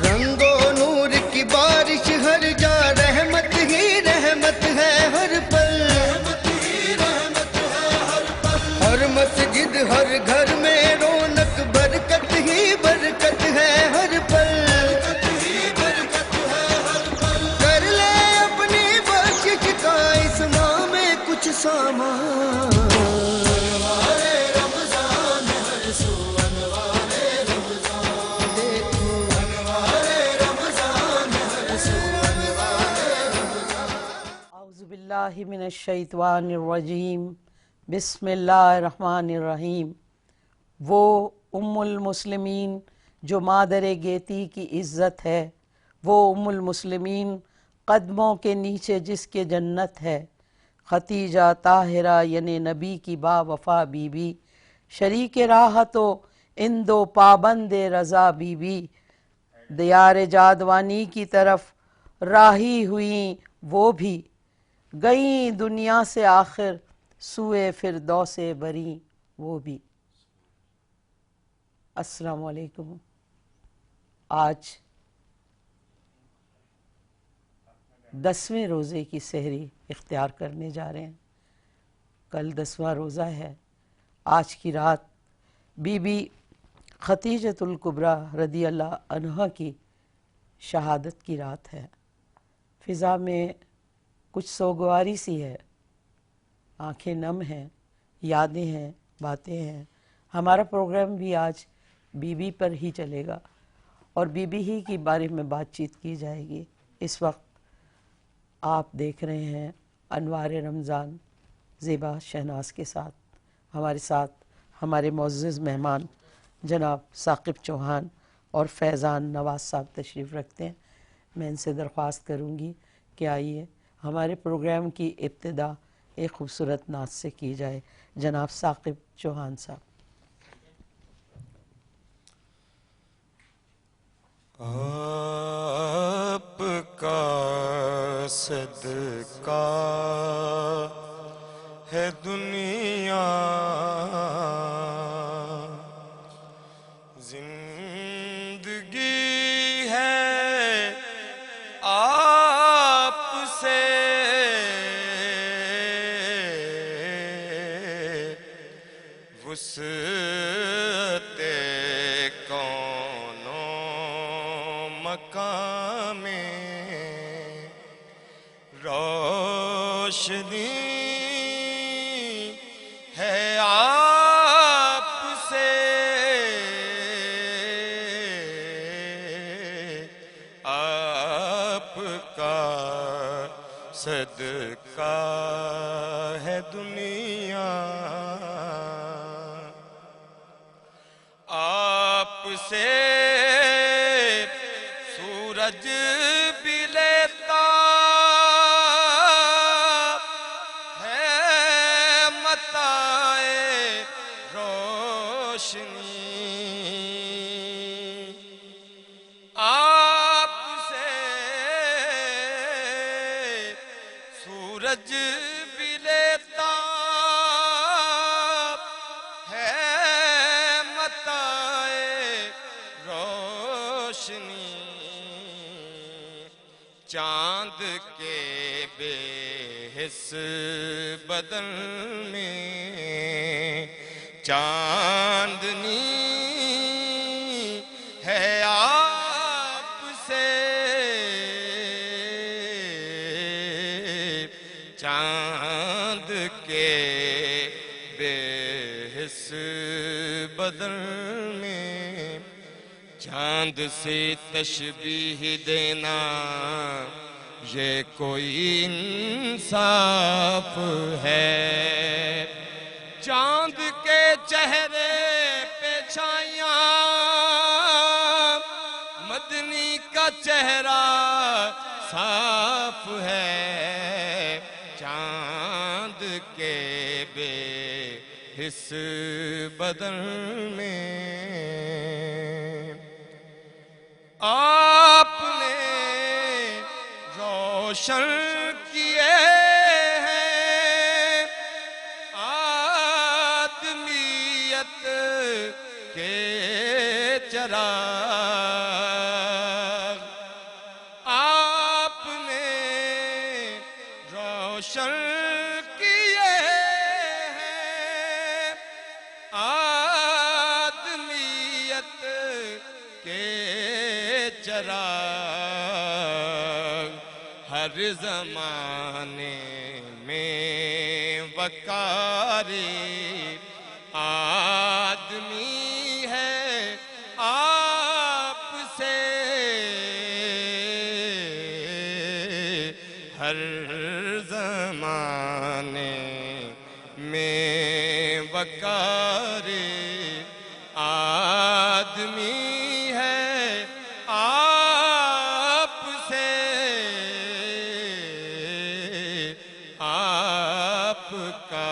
رنگو نور کی بارش ہر جا، رحمت ہی رحمت ہے ہر پل، ہر مسجد ہر گھر میں رونق، برکت ہی برکت ہے ہر پل، کر لے اپنی بخشش کا اس ماہ میں کچھ سامان، اعوذ باللہ من الشیطان الرجیم، بسم اللہ الرحمن الرحیم۔ وہ ام المسلمین جو مادر گیتی کی عزت ہے، وہ ام المسلمین قدموں کے نیچے جس کے جنت ہے، ختیجہ طاہرہ یعنی نبی کی با وفا بی بی، شریک راحت و اندو پابند رضا بی بی، دیار جادوانی کی طرف راہی ہوئیں وہ بھی، گئیں دنیا سے آخر سوئے فردوس بری وہ بھی۔ السلام علیکم۔ آج 10ویں روزے کی سحری اختیار کرنے جا رہے ہیں۔ کل 10واں روزہ ہے۔ آج کی رات بی بی ختیجۃ الکبریٰ رضی اللہ عنہا کی شہادت کی رات ہے۔ فضا میں کچھ سوگواری سی ہے، آنکھیں نم ہیں، یادیں ہیں، باتیں ہیں۔ ہمارا پروگرام بھی آج بی بی پر ہی چلے گا اور بی بی ہی کے بارے میں بات چیت کی جائے گی۔ اس وقت آپ دیکھ رہے ہیں انوار رمضان زیبا شہناز کے ساتھ ہمارے معزز مہمان جناب ثاقب چوہان اور فیضان نواز صاحب تشریف رکھتے ہیں۔ میں ان سے درخواست کروں گی کہ آئیے ہمارے پروگرام کی ابتدا ایک خوبصورت نعت سے کی جائے۔ جناب ثاقب چوہان صاحب۔ آپ کا صدقہ ہے دنیا، زندگی ہے آپ سے، وسعت کون و مکان میں روشنی ہے آپ سے، آپ کا صدقہ ہے دنیا، آپ سے سورج بھی لیتا ہے متاع روشنی، آپ سے سورج بھی لیتا ہے متاع روشنی، چاند کے بے حس بدن میں چاندنی ہے آپ سے، چاند کے بے حس بدن میں چاند سے تشبیہ دینا یہ کوئی انصاف ہے، چاند کے چہرے پہ چھائیاں مدنی کا چہرہ صاف ہے، چاند کے بے حس بدن میں آپ نے روشن کیے ہیں آدمیت کے چراغ آپ نے روشن کیے ہیں آدمیت کے چراغ ہر زمانے میں وقار آدمی ہے آپ سے ہر زمانے میں وقار آدمی ہے آپ سے آپ کا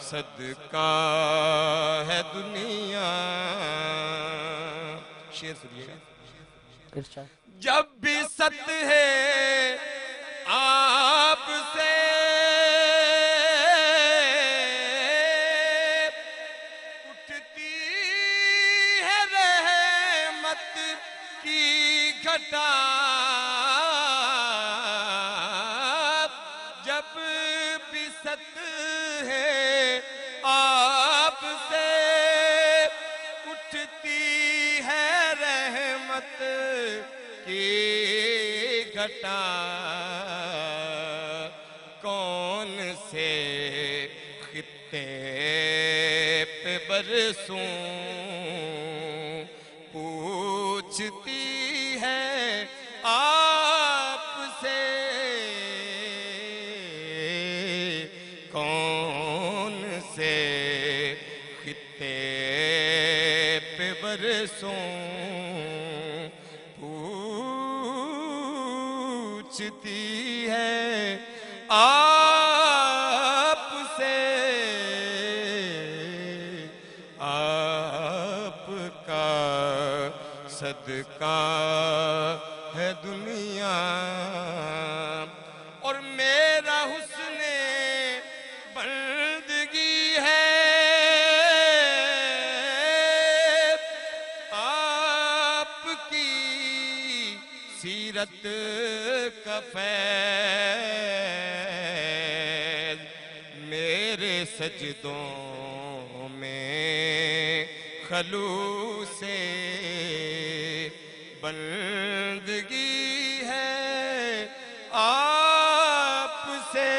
صدقہ ہے دنیا. شعر سنیے گا. ارشاد. جب بھی ست ہے آپ سے اٹھتی ہے رحمت کی گھٹا جب بھی ست ہے آپ سے اٹھتی ہے رحمت کی گھٹا کون سے خطے پہ برسوں پوچھتی ہے آپ سے کون سے خطے پہ برسوں پوچھتی ہے آپ سے آپ کا صدقہ ہے دنیا اور میرا حسن بندگی ہے آپ کی سیرت کا فیض میرے سجدوں میں خلوص بندگی ہے آپ سے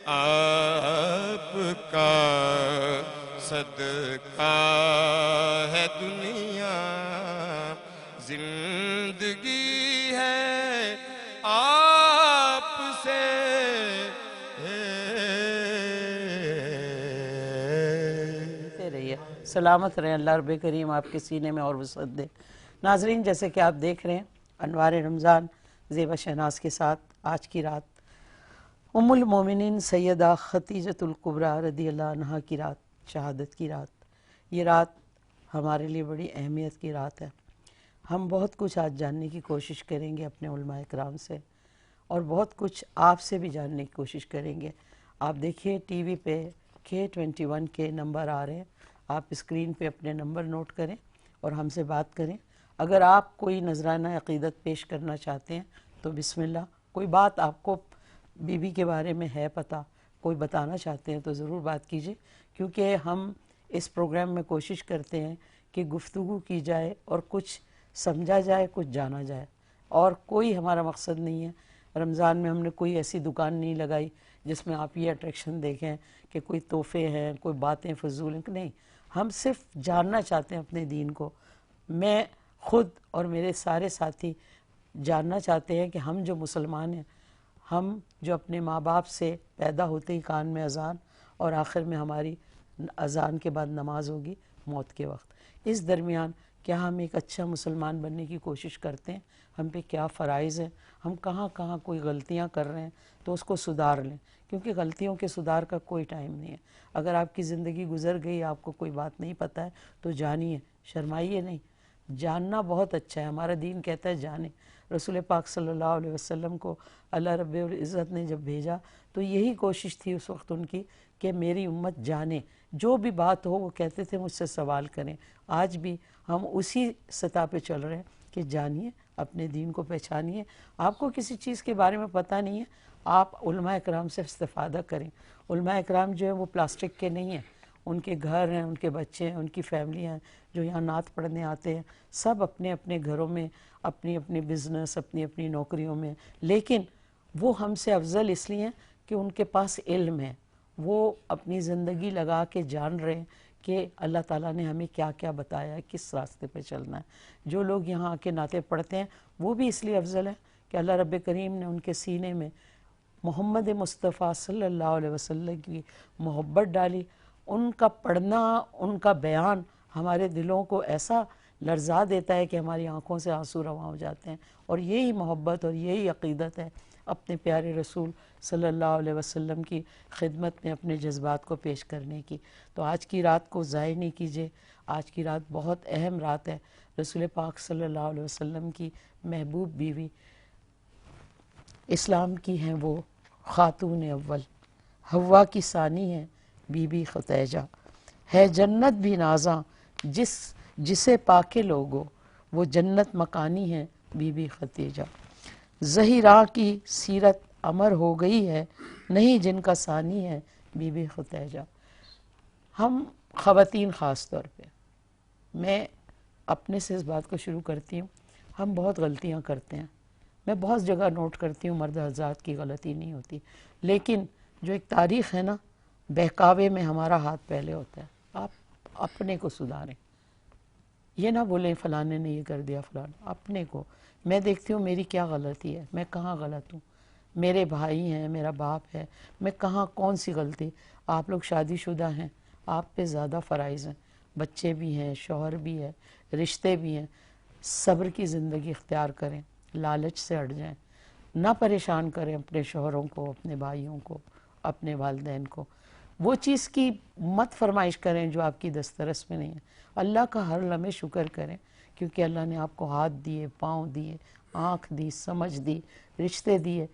آپ کا صدقہ ہے دنیا زندگی ہے آپ سے رہیے سلامت رہیں. اللہ رب کریم آپ کے سینے میں اور وسعت دے. ناظرین جیسے کہ آپ دیکھ رہے ہیں انوار رمضان زیبا شہناز کے ساتھ آج کی رات ام المومنین سیدہ خدیجۃ الکبریٰ رضی اللہ عنہا کی رات شہادت کی رات. یہ رات ہمارے لیے بڑی اہمیت کی رات ہے. ہم بہت کچھ آج جاننے کی کوشش کریں گے اپنے علماء کرام سے اور بہت کچھ آپ سے بھی جاننے کی کوشش کریں گے. آپ دیکھیے ٹی وی پہ K21 کے نمبر آ رہے ہیں. آپ اسکرین پہ اپنے نمبر نوٹ کریں اور ہم سے بات کریں. اگر آپ کوئی نذرانہ عقیدت پیش کرنا چاہتے ہیں تو بسم اللہ. کوئی بات آپ کو بی بی کے بارے میں ہے پتہ, کوئی بتانا چاہتے ہیں تو ضرور بات کیجیے, کیونکہ ہم اس پروگرام میں کوشش کرتے ہیں کہ گفتگو کی جائے اور کچھ سمجھا جائے, کچھ جانا جائے, اور کوئی ہمارا مقصد نہیں ہے. رمضان میں ہم نے کوئی ایسی دکان نہیں لگائی جس میں آپ یہ اٹریکشن دیکھیں کہ کوئی تحفے ہیں, کوئی باتیں فضول ہیں. نہیں, ہم صرف جاننا چاہتے ہیں اپنے دین کو. میں خود اور میرے سارے ساتھی جاننا چاہتے ہیں کہ ہم جو مسلمان ہیں, ہم جو اپنے ماں باپ سے پیدا ہوتے ہی کان میں اذان اور آخر میں ہماری اذان کے بعد نماز ہوگی موت کے وقت, اس درمیان کیا ہم ایک اچھا مسلمان بننے کی کوشش کرتے ہیں؟ ہم پہ کیا فرائض ہیں؟ ہم کہاں کہاں کوئی غلطیاں کر رہے ہیں تو اس کو سدھار لیں, کیونکہ غلطیوں کے سدھار کا کوئی ٹائم نہیں ہے. اگر آپ کی زندگی گزر گئی, آپ کو کوئی بات نہیں پتہ ہے تو جانیے, شرمائیے نہیں. جاننا بہت اچھا ہے, ہمارا دین کہتا ہے جانیں. رسول پاک صلی اللہ علیہ وسلم کو اللہ رب العزت نے جب بھیجا تو یہی کوشش تھی اس وقت ان کی کہ میری امت جانے، جو بھی بات ہو وہ کہتے تھے مجھ سے سوال کریں۔ آج بھی ہم اسی سطح پہ چل رہے ہیں کہ جانیے، اپنے دین کو پہچانیے۔ آپ کو کسی چیز کے بارے میں پتہ نہیں ہے، آپ علماء اکرام سے استفادہ کریں۔ علماء اکرام جو ہیں وہ پلاسٹک کے نہیں ہیں، ان کے گھر ہیں، ان کے بچے ہیں، ان کی فیملیاں ہیں جو یہاں نعت پڑھنے آتے ہیں، سب اپنے اپنے گھروں میں، اپنی اپنی بزنس، اپنی اپنی نوکریوں میں، لیکن وہ ہم سے افضل اس لیے ہیں کہ ان کے پاس علم ہے، وہ اپنی زندگی لگا کے جان رہے ہیں کہ اللہ تعالیٰ نے ہمیں کیا کیا بتایا ہے، کس راستے پہ چلنا ہے۔ جو لوگ یہاں آ کے نعتیں پڑھتے ہیں وہ بھی اس لیے افضل ہیں کہ اللہ رب کریم نے ان کے سینے میں محمد مصطفیٰ صلی اللہ علیہ وسلم کی محبت ڈالی۔ ان کا پڑھنا، ان کا بیان ہمارے دلوں کو ایسا لرزا دیتا ہے کہ ہماری آنکھوں سے آنسو رواں ہو جاتے ہیں، اور یہی محبت اور یہی عقیدت ہے اپنے پیارے رسول صلی اللہ علیہ وسلم کی خدمت میں اپنے جذبات کو پیش کرنے کی۔ تو آج کی رات کو ضائع نہیں کیجیے، آج کی رات بہت اہم رات ہے۔ رسول پاک صلی اللہ علیہ وسلم کی محبوب بیوی اسلام کی ہیں وہ خاتون اول، حوا کی ثانی ہے بی بی خدیجہ، ہے جنت بھی نازاں جسے پاکے لوگو، وہ جنت مکانی ہے بی بی خدیجہ۔ زہرا کی سیرت امر ہو گئی ہے، نہیں جن کا ثانی ہے بی بی خدیجہ۔ ہم خواتین خاص طور پہ، میں اپنے سے اس بات کو شروع کرتی ہوں، ہم بہت غلطیاں کرتے ہیں۔ میں بہت جگہ نوٹ کرتی ہوں مرد حضرات کی غلطی نہیں ہوتی، لیکن جو ایک تاریخ ہے نا، بہکاوے میں ہمارا ہاتھ پہلے ہوتا ہے۔ آپ اپنے کو سدھاریں، یہ نہ بولیں فلانے نے یہ کر دیا، فلانا اپنے کو۔ میں دیکھتی ہوں میری کیا غلطی ہے، میں کہاں غلط ہوں، میرے بھائی ہیں، میرا باپ ہے، میں کہاں کون سی غلطی۔ آپ لوگ شادی شدہ ہیں، آپ پہ زیادہ فرائض ہیں، بچے بھی ہیں، شوہر بھی ہے، رشتے بھی ہیں۔ صبر کی زندگی اختیار کریں، لالچ سے ہٹ جائیں، نہ پریشان کریں اپنے شوہروں کو، اپنے بھائیوں کو، اپنے والدین کو۔ وہ چیز کی مت فرمائش کریں جو آپ کی دسترس میں نہیں ہے۔ اللہ کا ہر لمحے شکر کریں، کیونکہ اللہ نے آپ کو ہاتھ دیے، پاؤں دیے، آنکھ دی، سمجھ دی، رشتے دیے۔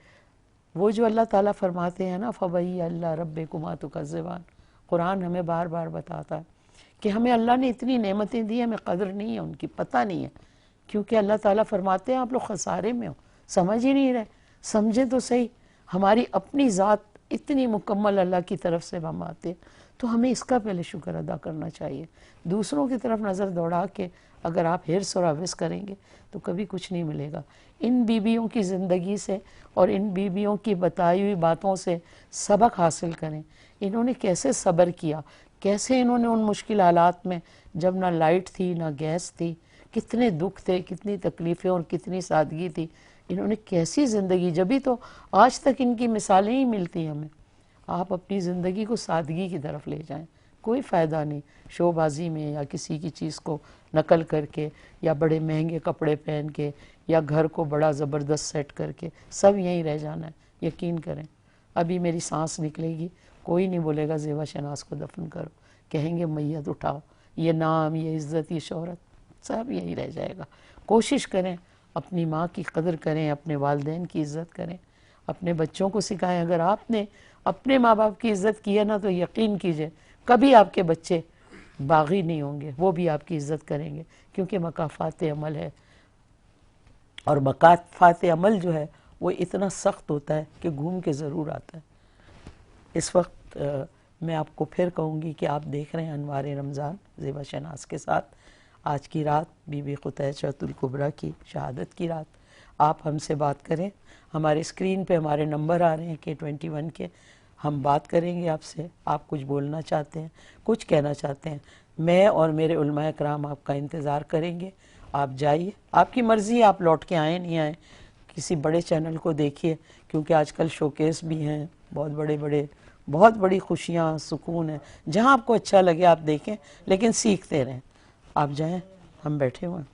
وہ جو اللہ تعالیٰ فرماتے ہیں نا فَبَأَيِّ آلَاءِ رَبِّكُمَا تُكَذِّبَانِ، قرآن ہمیں بار بار بتاتا ہے کہ ہمیں اللہ نے اتنی نعمتیں دی، ہمیں قدر نہیں ہے ان کی، پتہ نہیں ہے، کیونکہ اللہ تعالیٰ فرماتے ہیں آپ لوگ خسارے میں ہو، سمجھ ہی نہیں رہے۔ سمجھیں تو صحیح، ہماری اپنی ذات اتنی مکمل اللہ کی طرف سے ہم آتے ہیں، تو ہمیں اس کا پہلے شکر ادا کرنا چاہیے۔ دوسروں کی طرف نظر دوڑا کے اگر آپ ہرس اور حوث کریں گے تو کبھی کچھ نہیں ملے گا۔ ان بیویوں کی زندگی سے اور ان بیویوں کی بتائی ہوئی باتوں سے سبق حاصل کریں۔ انہوں نے کیسے صبر کیا، کیسے انہوں نے ان مشکل حالات میں، جب نہ لائٹ تھی نہ گیس تھی، کتنے دکھ تھے، کتنی تکلیفیں اور کتنی سادگی تھی، انہوں نے کیسی زندگی، جبھی تو آج تک ان کی مثالیں ہی ملتی ہیں ہمیں۔ آپ اپنی زندگی کو سادگی کی طرف لے جائیں، کوئی فائدہ نہیں شو بازی میں یا کسی کی چیز کو نقل کر کے یا بڑے مہنگے کپڑے پہن کے یا گھر کو بڑا زبردست سیٹ کر کے، سب یہیں رہ جانا ہے۔ یقین کریں، ابھی میری سانس نکلے گی، کوئی نہیں بولے گا زیبا شناز کو دفن کرو، کہیں گے میت اٹھاؤ، یہ نام، یہ عزت، یہ شہرت سب یہی رہ جائے گا۔ کوشش کریں اپنی ماں کی قدر کریں، اپنے والدین کی عزت کریں، اپنے بچوں کو سکھائیں۔ اگر آپ نے اپنے ماں باپ کی عزت کی ہے نا تو یقین کیجئے کبھی آپ کے بچے باغی نہیں ہوں گے، وہ بھی آپ کی عزت کریں گے، کیونکہ مکافات عمل ہے، اور مکافات عمل جو ہے وہ اتنا سخت ہوتا ہے کہ گھوم کے ضرور آتا ہے۔ اس وقت میں آپ کو پھر کہوں گی کہ آپ دیکھ رہے ہیں انوار رمضان زیبا شناز کے ساتھ۔ آج کی رات بی بی خدیجہ الکبریٰ کی شہادت کی رات۔ آپ ہم سے بات کریں، ہمارے اسکرین پہ ہمارے نمبر آ رہے ہیں K21 کے، ہم بات کریں گے آپ سے۔ آپ کچھ بولنا چاہتے ہیں، کچھ کہنا چاہتے ہیں، میں اور میرے علماء کرام آپ کا انتظار کریں گے۔ آپ جائیے، آپ کی مرضی، آپ لوٹ کے آئیں نہیں آئیں، کسی بڑے چینل کو دیکھیے، کیونکہ آج کل شوکیس بھی ہیں، بہت بڑے بہت بڑی خوشیاں، سکون ہے، جہاں آپ کو اچھا لگے آپ دیکھیں، لیکن سیکھتے رہیں۔ آپ جائیں، ہم بیٹھے ہوئے ہیں۔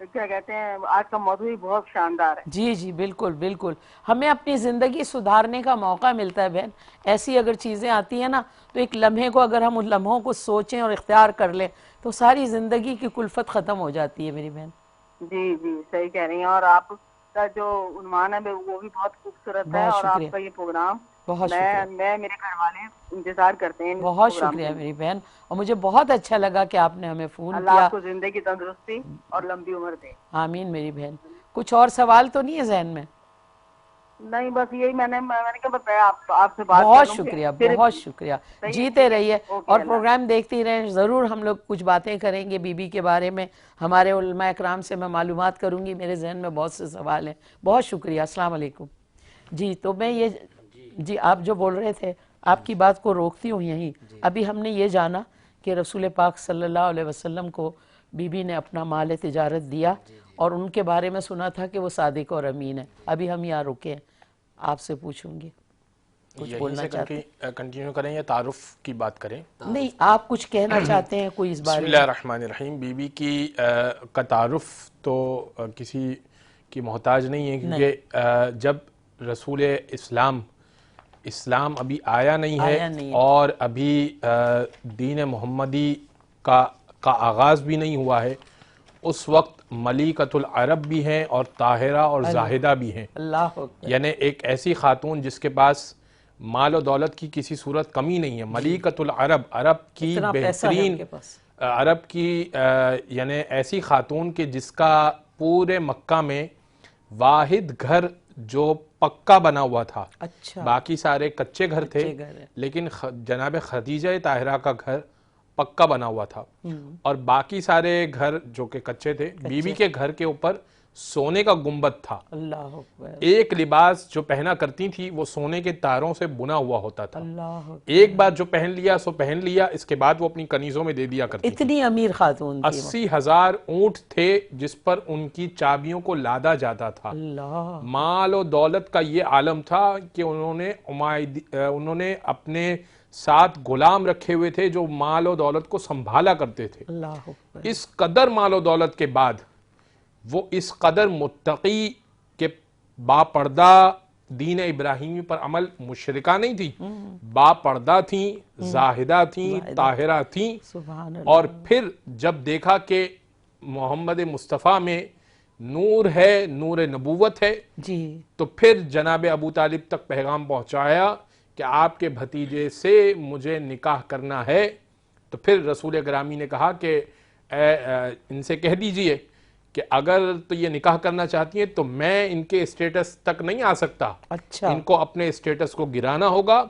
کیا کہتے ہیں آج کا موضوع ہی بہت شاندار ہے. جی جی بالکل بالکل. ہمیں اپنی زندگی سدھارنے کا موقع ملتا ہے بہن. ایسی اگر چیزیں آتی ہیں نا تو ایک لمحے کو اگر ہم ان لمحوں کو سوچیں اور اختیار کر لیں تو ساری زندگی کی کلفت ختم ہو جاتی ہے میری بہن. جی جی صحیح کہہ رہی ہیں. اور آپ کا جو عنوان ہے وہ بھی بہت خوبصورت ہے. بہت اور آپ شکریہ. کا یہ پروگرام بہت شکریہ. میں میرے گھر والے انتظار کرتے ہیں اس بہت پروگرام شکریہ کے. میری بہن. اور مجھے بہت اچھا لگا کہ آپ نے ہمیں فون اللہ کیا. آپ کو زندگی تندرستی اور لمبی عمر دے. آمین میری بہن. کچھ اور سوال تو نہیں ہے ذہن میں؟ نہیں بس یہی میں نے کہا بتایا آپ سے بات کر بہت لوں. شکریہ پھر بہت شکریہ. صحیح جیتے ٹھیک ہے. رہیے اوکے اور اللہ. پروگرام دیکھتی رہیں. ضرور ہم لوگ کچھ باتیں کریں گے بی بی کے بارے میں. ہمارے علماء اکرام سے میں معلومات کروں گی. میرے ذہن میں بہت سے سوال ہیں. بہت شکریہ. السلام علیکم. جی تو میں یہ جی آپ جو بول رہے تھے آپ کی بات کو روکتی ہوں یہیں. ابھی ہم نے یہ جانا کہ رسول پاک صلی اللہ علیہ وسلم کو بی بی نے اپنا مال تجارت دیا اور ان کے بارے میں سنا تھا کہ وہ صادق اور امین ہے. ابھی ہم یہاں رکے ہیں. آپ سے پوچھوں گی کچھ بولنا چاہتے ہیں؟ کنٹینیو کریں یا تعارف کی بات کریں؟ نہیں آپ کچھ کہنا چاہتے ہیں کوئی اس بسم بارے اللہ میں؟ الرحمن الرحیم. بی بی کی کا تعارف تو کسی کی محتاج نہیں ہے کیونکہ جب رسول اسلام ابھی آیا نہیں ہے اور ابھی دین محمدی کا آغاز بھی نہیں ہوا ہے اس وقت ملیکۃ العرب بھی ہیں اور طاہرہ اور زاہدہ بھی ہیں. اللہ اکبر. یعنی ایک ایسی خاتون جس کے پاس مال و دولت کی کسی صورت کمی نہیں ہے. ملیکۃ العرب عرب کی اتنا پیسہ ہے ان بہترین کے پاس. عرب کی یعنی ایسی خاتون کہ جس کا پورے مکہ میں واحد گھر جو پکا بنا ہوا تھا. اچھا باقی سارے کچے گھر تھے لیکن جناب خدیجہ طاہرہ کا گھر پکا بنا ہوا تھا اور باقی سارے گھر جو کہ کچے تھے. بی بی کے گھر کے اوپر سونے کا گنبد تھا. اللہ اکبر. ایک لباس جو پہنا کرتی تھی وہ سونے کے تاروں سے بنا ہوا ہوتا تھا. اللہ اکبر. ایک بار جو پہن لیا سو پہن لیا. اس کے بعد وہ اپنی کنیزوں میں دے دیا کرتی تھی. اتنی امیر خاتون تھی. 80,000 اونٹ تھے جس پر ان کی چابیوں کو لادا جاتا تھا. اللہ. مال و دولت کا یہ عالم تھا کہ انہوں نے اپنے ساتھ غلام رکھے ہوئے تھے جو مال و دولت کو سنبھالا کرتے تھے. اللہ اکبر. اس قدر مال و دولت کے بعد وہ اس قدر متقی کہ با پردہ دین ابراہیمی پر عمل مشرکہ نہیں تھی. با پردہ تھیں, زاہدہ تھیں, طاہرہ تھیں. سبحان اللہ. اور پھر جب دیکھا کہ محمد مصطفیٰ میں نور ہے, نور نبوت ہے, جی تو پھر جناب ابو طالب تک پیغام پہنچایا کہ آپ کے بھتیجے سے مجھے نکاح کرنا ہے. تو پھر رسول گرامی نے کہا کہ ان سے کہہ دیجئے کہ اگر تو یہ نکاح کرنا چاہتی ہیں تو میں ان کے اسٹیٹس تک نہیں آ سکتا. اچھا. ان کو اپنے اسٹیٹس کو گرانا ہوگا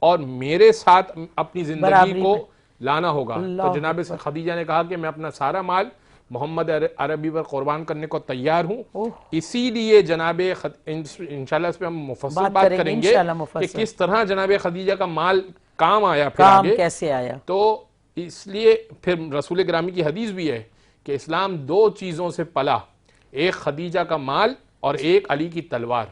اور میرے ساتھ اپنی زندگی کو لانا ہوگا. تو جناب خدیجہ نے کہا کہ میں اپنا سارا مال محمد عربی پر قربان کرنے کو تیار ہوں. اسی لیے جناب انشاءاللہ اس پہ ہم مفصل بات کریں گے کہ کس طرح جناب خدیجہ کا مال کام آیا, پھر آگے کیسے آیا. تو اس لیے پھر رسول گرامی کی حدیث بھی ہے کہ اسلام 2 چیزوں سے پلا, ایک خدیجہ کا مال اور ایک علی کی تلوار.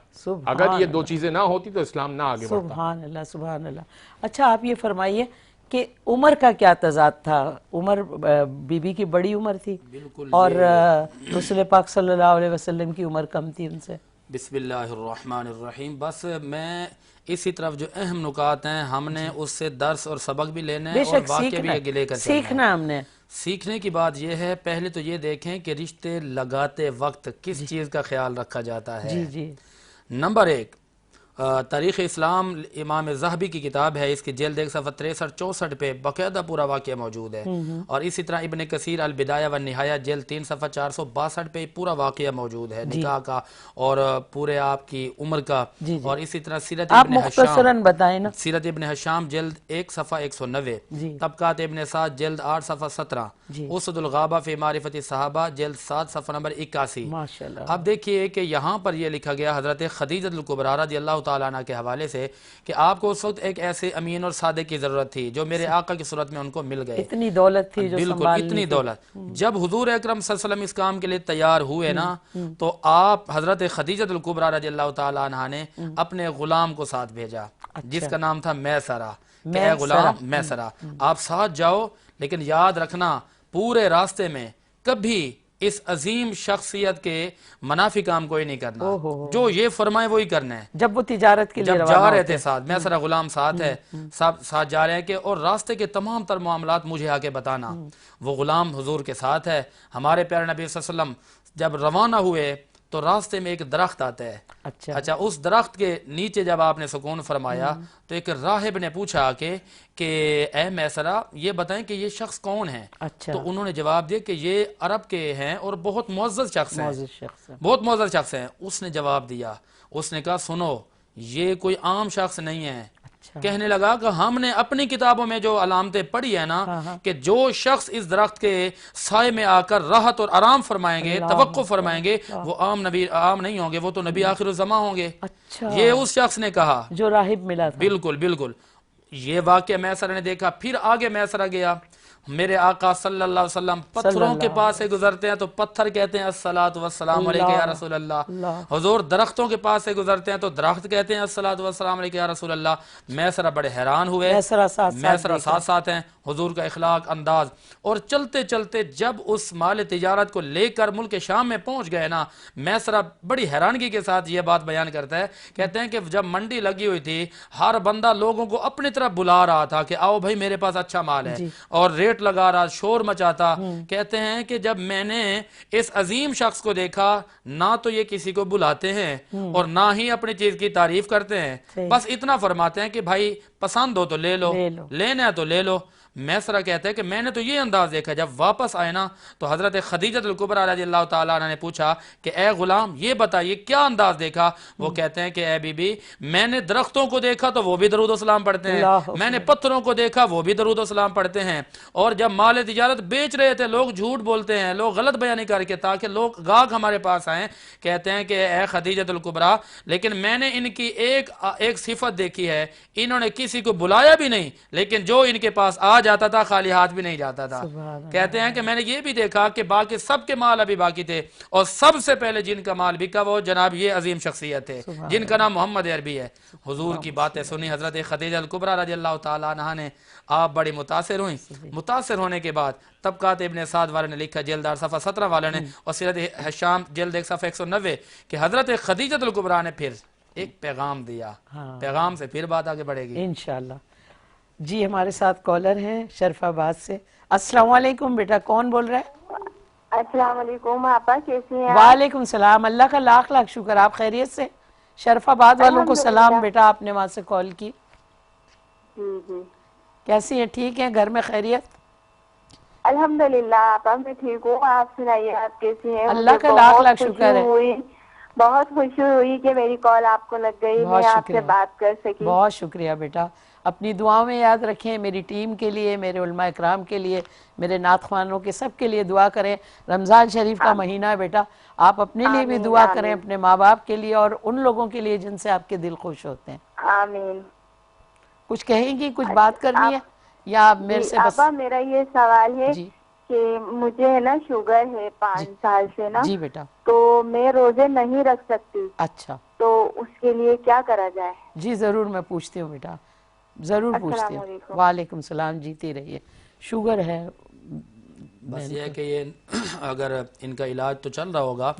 اگر یہ 2 چیزیں نہ ہوتی تو اسلام نہ آگے بڑھتا. سبحان اللہ سبحان اللہ. اچھا آپ یہ فرمائیے کہ عمر کا کیا تضاد تھا؟ عمر بی بی کی بڑی عمر تھی اور رسول پاک صلی اللہ علیہ وسلم کی عمر کم تھی ان سے. بسم اللہ الرحمن الرحیم. بس میں اسی طرف جو اہم نکات ہیں ہم نے اس سے درس اور سبق بھی لینا ہے اور واقعہ بھی یہ لے کر سیکھنا ہم نے. سیکھنے کی بات یہ ہے پہلے تو یہ دیکھیں کہ رشتے لگاتے وقت کس چیز کا خیال رکھا جاتا ہے. جی جی. نمبر 1 تاریخ اسلام امام زہبی کی کتاب ہے, اس کی جلد 1 صفحہ 63-64 پہ باقاعدہ پورا واقعہ موجود ہے. اور اسی طرح ابن کثیر البدایہ و نہایہ جلد 3 صفحہ 462 پہ پورا واقعہ موجود ہے نکاح کا اور پورے آپ کی عمر کا. اور اسی طرح سیرت ابن حشام بتائیں نا. سیرت ابن حشام جلد 1 صفحہ 190, طبقات ابن سعد جلد 8 صفحہ 17, اسد الغابہ فی معرفت صحابہ جلد 7 صفحہ نمبر 81. ماشاءاللہ. اب دیکھیے کہ یہاں پر یہ لکھا گیا حضرت خدیجہ الکبریٰ رضی اللہ تعالیٰ عنہ کے حوالے سے کہ آپ کو اس وقت ایک ایسے امین اور صادق کی ضرورت تھی جو میرے آقا کی صورت میں ان کو مل گئے. اتنی دولت تھی جو بالکل اتنی دولت. جب حضور اکرم صلی اللہ علیہ وسلم اس کام کے لیے تیار ہوئے نا تو آپ حضرت خدیجہ الکبریٰ رضی اللہ تعالیٰ عنہ نے اپنے غلام کو ساتھ بھیجا جس کا نام تھا میسرہ. کہ اے غلام میسرہ آپ ساتھ جاؤ لیکن یاد رکھنا پورے راستے میں کبھی اس عظیم شخصیت کے منافی کام کوئی نہیں کرنا، جو یہ فرمائے وہی کرنا ہے۔ جب وہ تجارت کے لیے جب جا رہے تھے ساتھ، میسرہ غلام ساتھ ہے، ساتھ جا رہے ہیں کہ اور راستے کے تمام تر معاملات مجھے آ کے بتانا۔ وہ غلام حضور کے ساتھ ہے۔ ہمارے پیارے نبی صلی اللہ علیہ وسلم جب روانہ ہوئے تو راستے میں ایک درخت آتا ہے۔ اچھا اس درخت کے نیچے جب آپ نے سکون فرمایا تو ایک راہب نے پوچھا کہ اے میسرہ یہ بتائیں کہ یہ شخص کون ہے؟ تو انہوں نے جواب دیا کہ یہ عرب کے ہیں اور بہت معزز شخص ہیں، بہت معزز شخص ہیں۔ اس نے جواب دیا، اس نے کہا سنو یہ کوئی عام شخص نہیں ہے۔ کہنے لگا کہ ہم نے اپنی کتابوں میں جو علامتیں پڑھی ہیں نا کہ جو شخص اس درخت کے سائے میں آ کر راحت اور آرام فرمائیں گے، توقع فرمائیں گے، وہ عام نہیں ہوں گے، وہ تو نبی آخر الزمان ہوں گے۔ یہ اس شخص نے کہا جو راہب ملا تھا۔ بالکل بالکل۔ یہ واقعہ میسرہ نے دیکھا، پھر آگے میسرہ گیا۔ میرے آقا صلی اللہ علیہ وسلم پتھروں کے پاس سے گزرتے ہیں تو پتھر کہتے ہیں الصلاۃ والسلام علیک یا رسول اللہ۔ حضور درختوں کے پاس سے گزرتے ہیں تو درخت کہتے ہیں الصلاۃ والسلام علیک یا رسول اللہ۔ میسرہ بڑے حیران ہوئے، میسرہ ساتھ ساتھ ہیں، حضور کا اخلاق انداز۔ اور چلتے چلتے جب اس مال تجارت کو لے کر ملک شام میں پہنچ گئے نا، میسرہ بڑی حیرانگی کے ساتھ یہ بات بیان کرتا ہے، کہتے ہیں کہ جب منڈی لگی ہوئی تھی ہر بندہ لوگوں کو اپنی طرف بلا رہا تھا کہ آؤ بھائی میرے پاس اچھا مال ہے، اور ریٹ لگا رہا، شور مچاتا۔ کہتے ہیں کہ جب میں نے اس عظیم شخص کو دیکھا، نہ تو یہ کسی کو بلاتے ہیں اور نہ ہی اپنی چیز کی تعریف کرتے ہیں، بس اتنا فرماتے ہیں کہ بھائی پسند ہو تو لے لو، لینا ہے تو لے لو۔ میسرہ کہتا ہے کہ میں نے تو یہ انداز دیکھا، جب واپس آئے نا تو حضرت خدیجہ الکبریٰ رضی اللہ تعالیٰ عنہ نے پوچھا کہ اے غلام یہ بتائیے کیا انداز دیکھا؟ وہ کہتے ہیں کہ اے بی بی میں نے درختوں کو دیکھا تو وہ بھی درود و سلام پڑھتے ہیں، میں نے پتھروں کو دیکھا وہ بھی درود و سلام پڑھتے ہیں، اور جب مال تجارت بیچ رہے تھے لوگ جھوٹ بولتے ہیں، لوگ غلط بیانی کر کے تاکہ لوگ گاہک ہمارے پاس آئیں، کہتے ہیں کہ اے خدیجہ الکبریٰ لیکن میں نے ان کی ایک صفت دیکھی ہے، انہوں نے کسی کو بلایا بھی نہیں لیکن جو ان کے پاس آ جاتا تھا خالی ہاتھ بھی نہیں جاتا تھا۔ کہتے ہیں کہ میں نے یہ بھی دیکھا کہ باقی سب کے مال ابھی باقی تھے، اور سب سے پہلے جن کا مال بکا وہ جناب یہ عظیم شخصیت ہے جن کا نام محمد عربی ہے۔ حضور کی باتیں سنی حضرت خدیجہ الکبریٰ رضی اللہ تعالیٰ عنہا نے، آپ بڑی متاثر ہوئیں۔ متاثر ہونے کے بعد طبقات ابن سعد والے نے لکھا، جلدار صفحہ 17 والے نے، اور سیرت حشام جلد 1 صفحہ 190 کہ حضرت خدیجہ الکبریٰ نے پھر ایک پیغام دیا، پیغام سے پھر بات آگے بڑھے گی انشاءاللہ۔ جی ہمارے ساتھ کالر ہیں شرف آباد سے۔ السلام علیکم بیٹا، کون بول رہا ہے؟ السلام علیکم آپا، کیسی ہیں؟ وعلیکم السلام، اللہ کا لاکھ لاکھ شکر، آپ خیریت سے؟ شرف آباد والوں کو سلام بیٹا، آپ نے وہاں سے کال کی۔ جی جی، کیسی ہیں؟ ٹھیک ہیں؟ گھر میں خیریت؟ الحمدللہ آپا میں ٹھیک ہوں، آپ سنائیے آپ کیسی ہیں؟ اللہ کا لاکھ لاکھ شکر ہے، بہت خوشی ہوئی کہ میری کال آپ کو لگ گئی، میں آپ سے بات کر سکی۔ بہت شکریہ بیٹا، اپنی دعاؤں میں یاد رکھیں، میری ٹیم کے لیے، میرے علماء اکرام کے لیے، میرے نعت خوانوں کے سب کے لیے دعا کریں۔ رمضان شریف کا مہینہ ہے بیٹا، آپ اپنے لیے بھی دعا کریں، اپنے ماں باپ کے لیے اور ان لوگوں کے لیے جن سے آپ کے دل خوش ہوتے ہیں۔ آمین۔ کچھ کہیں گی، کچھ بات کرنی ہے یا میرے سے بس؟ آپا میرا یہ سوال ہے کہ مجھے ہے نا شوگر ہے 5 سال سے نا، جی بیٹا، تو میں روزے نہیں رکھ سکتی، اچھا تو اس کے لیے کیا کرا جائے؟ جی ضرور میں پوچھتی ہوں بیٹا، ضرور پوچھتی ہوں۔ وعلیکم السلام، جیتی رہیے۔ شوگر ہے، بس یہ ہے کہ یہ اگر ان کا علاج تو چل رہا ہوگا،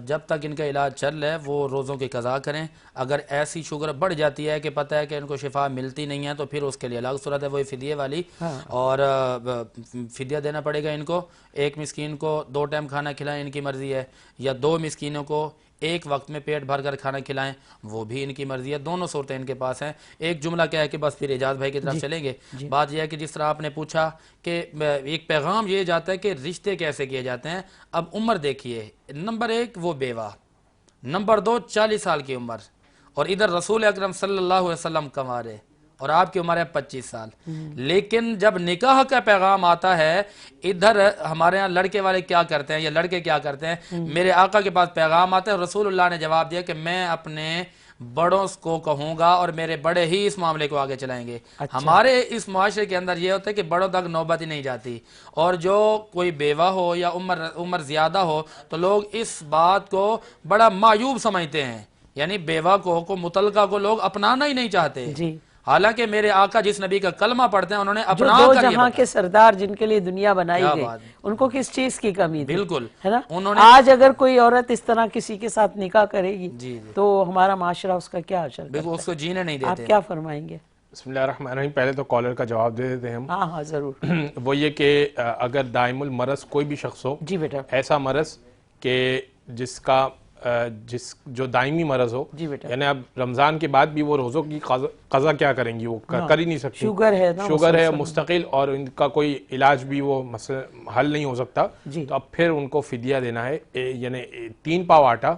جب تک ان کا علاج چل رہا ہے وہ روزوں کی قضا کریں۔ اگر ایسی شوگر بڑھ جاتی ہے کہ پتہ ہے کہ ان کو شفا ملتی نہیں ہے تو پھر اس کے لیے الگ صورت ہے، وہی فدیے والی، اور فدیہ دینا پڑے گا ان کو۔ 1 مسکین کو 2 ٹائم کھانا کھلائیں، ان کی مرضی ہے، یا 2 مسکینوں کو ایک وقت میں پیٹ بھر کر کھانا کھلائیں، وہ بھی ان کی مرضی ہے۔ دونوں صورتیں ان کے پاس ہیں۔ ایک جملہ کیا ہے کہ بس پھر اعجاز بھائی کی طرف چلیں گے۔ بات یہ ہے کہ جس طرح آپ نے پوچھا کہ ایک پیغام یہ جاتا ہے کہ رشتے کیسے کیے جاتے ہیں۔ اب عمر دیکھیے، نمبر 1 وہ بیوہ، نمبر 2 40 سال کی عمر، اور ادھر رسول اکرم صلی اللہ علیہ وسلم کنوارے، اور آپ کی عمر ہے 25 سال۔ لیکن جب نکاح کا پیغام آتا ہے، ادھر ہمارے ہاں لڑکے والے کیا کرتے ہیں یا لڑکے کیا کرتے ہیں، میرے آقا کے پاس پیغام آتا ہے، رسول اللہ نے جواب دیا کہ میں اپنے بڑوں کو کہوں گا اور میرے بڑے ہی اس معاملے کو آگے چلائیں گے۔ ہمارے اس معاشرے کے اندر یہ ہوتا ہے کہ بڑوں تک نوبت ہی نہیں جاتی، اور جو کوئی بیوہ ہو یا عمر زیادہ ہو تو لوگ اس بات کو بڑا معیوب سمجھتے ہیں، یعنی بیوہ کو متعلقہ کو لوگ اپنانا ہی نہیں چاہتے۔ حالانکہ میرے آقا جس نبی کا کلمہ پڑھتے ہیں انہوں نے جو اپنا دو کر یہ جہاں کے سردار جن کے لیے دنیا بنائی کیا گئی، بات ہے۔ ان کو کس چیز کی کمی تھی؟ بالکل ہے نا؟ انہوں نے آج اگر کوئی عورت اس طرح کسی کے ساتھ نکاح کرے گی جی تو ہمارا معاشرہ اس کا کیا اثر بالکل کرتا اس کو جینے نہیں ہے؟ آپ دیتے۔ کیا فرمائیں گے؟ بسم اللہ الرحمن الرحیم. پہلے تو کالر کا جواب دے دیتے ہیں ہم. ہاں ہاں ضرور. وہ یہ کہ اگر دائم المرض کوئی بھی شخص ہو، جی بیٹا. ایسا مرض کہ جس کا جو دائمی مرض ہو، جی بیٹا. یعنی اب رمضان کے بعد بھی وہ روزوں کی قضا کیا کریں گی، وہ کر ہی نہیں سکتی. شوگر ہے نا، شوگر ہے مستقل، اور ان کا کوئی علاج بھی وہ حل نہیں ہو سکتا. تو اب پھر ان کو فدیہ دینا ہے، یعنی 3 پاؤ آٹا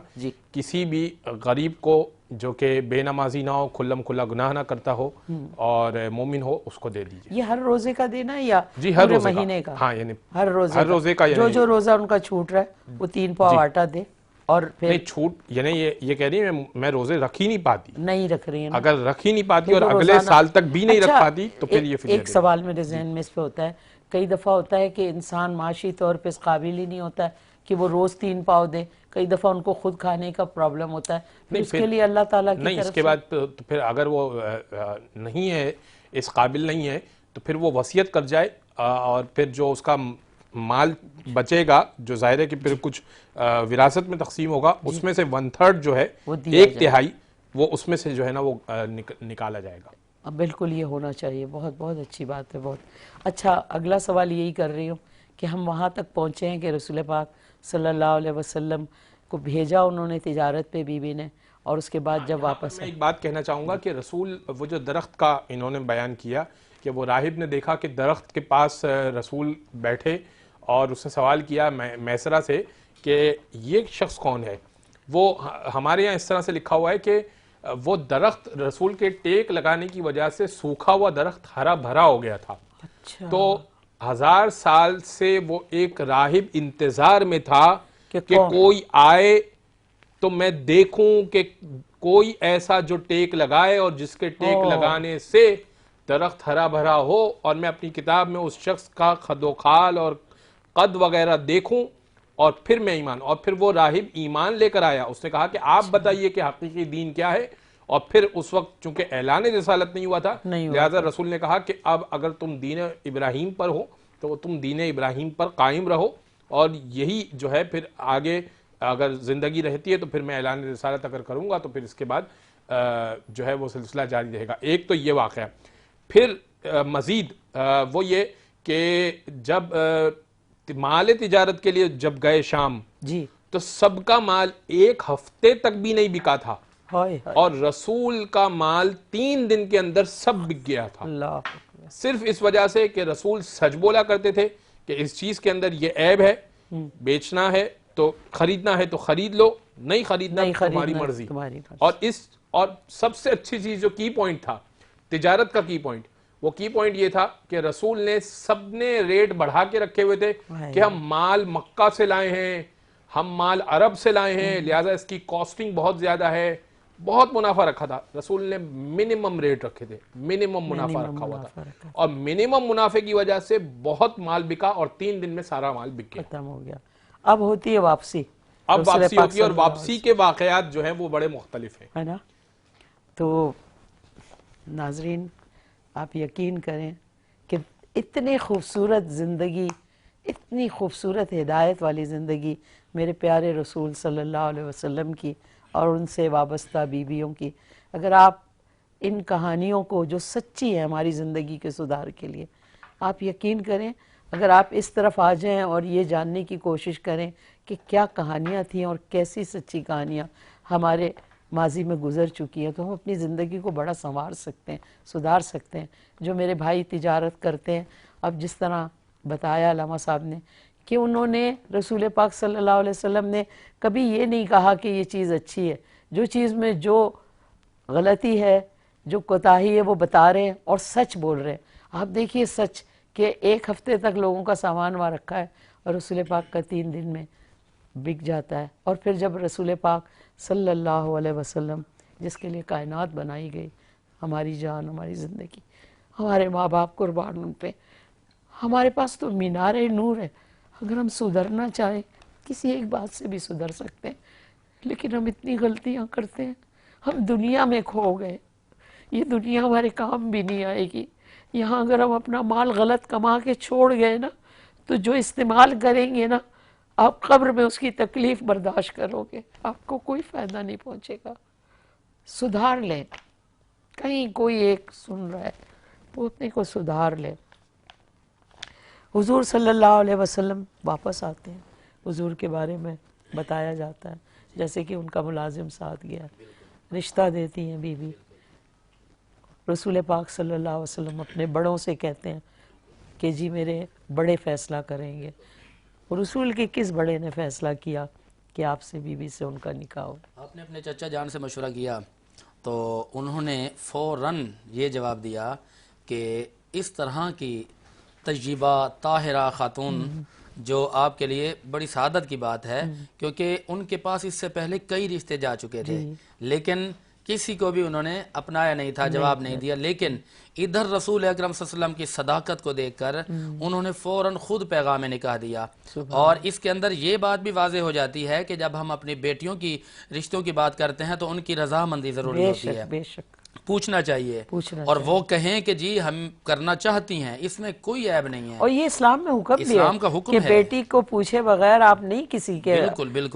کسی بھی غریب کو جو کہ بے نمازی نہ ہو، کھلم کھلا گناہ نہ کرتا ہو اور مومن ہو، اس کو دے دیجیے. یہ ہر روزے کا دینا ہے یا ہر پورے روزے مہینے کا؟ ہاں یعنی ہر روزے کا جو جو روزہ ان کا چھوٹ رہا ہے وہ 3 پاؤ آٹا دے. اور پھر نہیں چھوٹ، یعنی یہ کہہ رہی ہیں میں روزے رکھ ہی نہیں پاتی، نہیں رکھ رہی ہیں. اگر رکھ ہی نہیں پاتی اور اگلے سال تک بھی نہیں رکھ پاتی تو پھر یہ فدیہ. ایک سوال میرے ذہن میں اس پہ ہوتا ہے، کئی دفعہ ہوتا ہے کہ انسان معاشی طور پہ اس قابل ہی نہیں ہوتا ہے کہ وہ روز 3 پاؤ دے، کئی دفعہ ان کو خود کھانے کا پرابلم ہوتا ہے، اس کے لیے اللہ تعالیٰ کی نہیں، اس کے بعد تو پھر اگر وہ نہیں ہے، اس قابل نہیں ہے، تو پھر وہ وصیت کر جائے، اور پھر جو اس کا مال بچے گا، جو ظاہر ہے کہ پھر کچھ وراثت میں تقسیم ہوگا، اس میں سے 1/3 جو ہے، 1/3 وہ اس میں سے جو ہے نا وہ نکالا جائے گا. بالکل یہ ہونا چاہیے. بہت بہت اچھی بات ہے. بہت اچھا. اگلا سوال یہی کر رہی ہوں کہ ہم وہاں تک پہنچے ہیں کہ رسول پاک صلی اللہ علیہ وسلم کو بھیجا انہوں نے تجارت پہ بیوی نے، اور اس کے بعد جب واپس میں ایک بات کہنا چاہوں گا کہ رسول، وہ جو درخت کا انہوں نے بیان کیا کہ وہ راہب نے دیکھا کہ درخت کے پاس رسول بیٹھے اور اس نے سوال کیا میسرہ سے کہ یہ شخص کون ہے. وہ ہمارے یہاں اس طرح سے لکھا ہوا ہے کہ وہ درخت رسول کے ٹیک لگانے کی وجہ سے سوکھا ہوا درخت ہرا بھرا ہو گیا تھا. تو 1000 سال سے وہ ایک راہب انتظار میں تھا کہ کوئی آئے تو میں دیکھوں کہ کوئی ایسا جو ٹیک لگائے اور جس کے ٹیک لگانے سے درخت ہرا بھرا ہو، اور میں اپنی کتاب میں اس شخص کا خد و خال اور قد وغیرہ دیکھوں اور پھر میں ایمان. اور پھر وہ راہب ایمان لے کر آیا. اس نے کہا کہ آپ بتائیے کہ حقیقی دین کیا ہے. اور پھر اس وقت چونکہ اعلان رسالت نہیں ہوا تھا، لہذا رسول نے کہا کہ اب اگر تم دین ابراہیم پر ہو تو تم دین ابراہیم پر قائم رہو، اور یہی جو ہے پھر آگے اگر زندگی رہتی ہے تو پھر میں اعلان رسالت اگر کروں گا تو پھر اس کے بعد جو ہے وہ سلسلہ جاری رہے گا. ایک تو یہ واقعہ. پھر مزید وہ یہ کہ جب مال تجارت کے لیے جب گئے شام، تو سب کا مال 1 ہفتے تک بھی نہیں بکا تھا، اور رسول کا مال 3 دن کے اندر سب بک گیا تھا. صرف اس وجہ سے کہ رسول سچ بولا کرتے تھے کہ اس چیز کے اندر یہ عیب ہے، بیچنا ہے تو خریدنا ہے تو خرید لو، نہیں خریدنا تمہاری مرضی. اور سب سے اچھی چیز جو کی پوائنٹ تھا تجارت کا، کی پوائنٹ، وہ کی پوائنٹ یہ تھا کہ رسول نے سب نے ریٹ بڑھا کے رکھے ہوئے تھے کہ ہم مال مکہ سے لائے ہیں، ہم مال عرب سے لائے ہیں، لہٰذا اس کی کاسٹنگ بہت زیادہ ہے. بہت منافع رکھا تھا رسول نے، منیمم ریٹ رکھے تھے، منیمم منافع رکھا ہوا تھا، اور منیمم منافع کی وجہ سے بہت مال بکا، اور 3 دن میں سارا مال بک گیا، ختم ہو گیا. اب ہوتی ہے واپسی. اب واپسی ہوتی ہے، اور واپسی کے واقعات جو ہیں وہ بڑے مختلف ہیں، ہے نا. تو ناظرین آپ یقین کریں کہ اتنی خوبصورت زندگی، اتنی خوبصورت ہدایت والی زندگی میرے پیارے رسول صلی اللہ علیہ وسلم کی اور ان سے وابستہ بیویوں کی، اگر آپ ان کہانیوں کو جو سچی ہے ہماری زندگی کے سدھار کے لیے، آپ یقین کریں اگر آپ اس طرف آ جائیں اور یہ جاننے کی کوشش کریں کہ کیا کہانیاں تھیں اور کیسی سچی کہانیاں ہمارے ماضی میں گزر چکی ہیں، تو ہم اپنی زندگی کو بڑا سنوار سکتے ہیں، سدھار سکتے ہیں. جو میرے بھائی تجارت کرتے ہیں، اب جس طرح بتایا علامہ صاحب نے کہ انہوں نے رسول پاک صلی اللہ علیہ وسلم نے کبھی یہ نہیں کہا کہ یہ چیز اچھی ہے، جو چیز میں جو غلطی ہے، جو کوتاہی ہے وہ بتا رہے ہیں اور سچ بول رہے ہیں. آپ دیکھیے سچ کہ 1 ہفتے تک لوگوں کا سامان وہاں رکھا ہے اور رسول پاک کا 3 دن میں بک جاتا ہے. اور پھر جب رسول پاک صلی اللہ علیہ وسلم جس کے لیے کائنات بنائی گئی، ہماری جان، ہماری زندگی، ہمارے ماں باپ قربان ان پہ، ہمارے پاس تو مینار نور ہے. اگر ہم سدھرنا چاہیں کسی ایک بات سے بھی سدھر سکتے ہیں، لیکن ہم اتنی غلطیاں کرتے ہیں، ہم دنیا میں کھو گئے. یہ دنیا ہمارے کام بھی نہیں آئے گی. یہاں اگر ہم اپنا مال غلط کما کے چھوڑ گئے نا تو جو استعمال کریں گے نا آپ قبر میں اس کی تکلیف برداشت کرو گے, آپ کو کوئی فائدہ نہیں پہنچے گا. سدھار لیں, کہیں کوئی ایک سن رہا ہے تو اتنے کو سدھار لیں. حضور صلی اللہ علیہ وسلم واپس آتے ہیں, حضور کے بارے میں بتایا جاتا ہے جیسے کہ ان کا ملازم ساتھ گیا, رشتہ دیتی ہیں بیوی. رسول پاک صلی اللہ علیہ وسلم اپنے بڑوں سے کہتے ہیں کہ جی میرے بڑے فیصلہ کریں گے. رسول کے کس بڑے نے فیصلہ کیا کہ آپ سے بیوی سے ان کا نکاح ہو؟ آپ نے اپنے چچا جان سے مشورہ کیا تو انہوں نے فوراً یہ جواب دیا کہ اس طرح کی تجربہ طاہرہ خاتون جو آپ کے لیے بڑی سعادت کی بات ہے, کیونکہ ان کے پاس اس سے پہلے کئی رشتے جا چکے تھے لیکن کسی کو بھی انہوں نے اپنایا نہیں تھا, جواب نہیں دیا. لیکن ادھر رسول اکرم صلی اللہ علیہ وسلم کی صداقت کو دیکھ کر انہوں نے فوراً خود پیغام نکاح دیا. اور اس کے اندر یہ بات بھی واضح ہو جاتی ہے کہ جب ہم اپنی بیٹیوں کی رشتوں کی بات کرتے ہیں تو ان کی رضامندی ضروری ہوتی ہے, بے شک پوچھنا چاہیے اور وہ کہیں کہ جی ہم کرنا چاہتی ہیں, اس میں کوئی عیب نہیں ہے. اور یہ اسلام میں حکم بھی ہے, اسلام کا حکم کہ ہے بیٹی کو پوچھے بغیر آپ نہیں کسی کے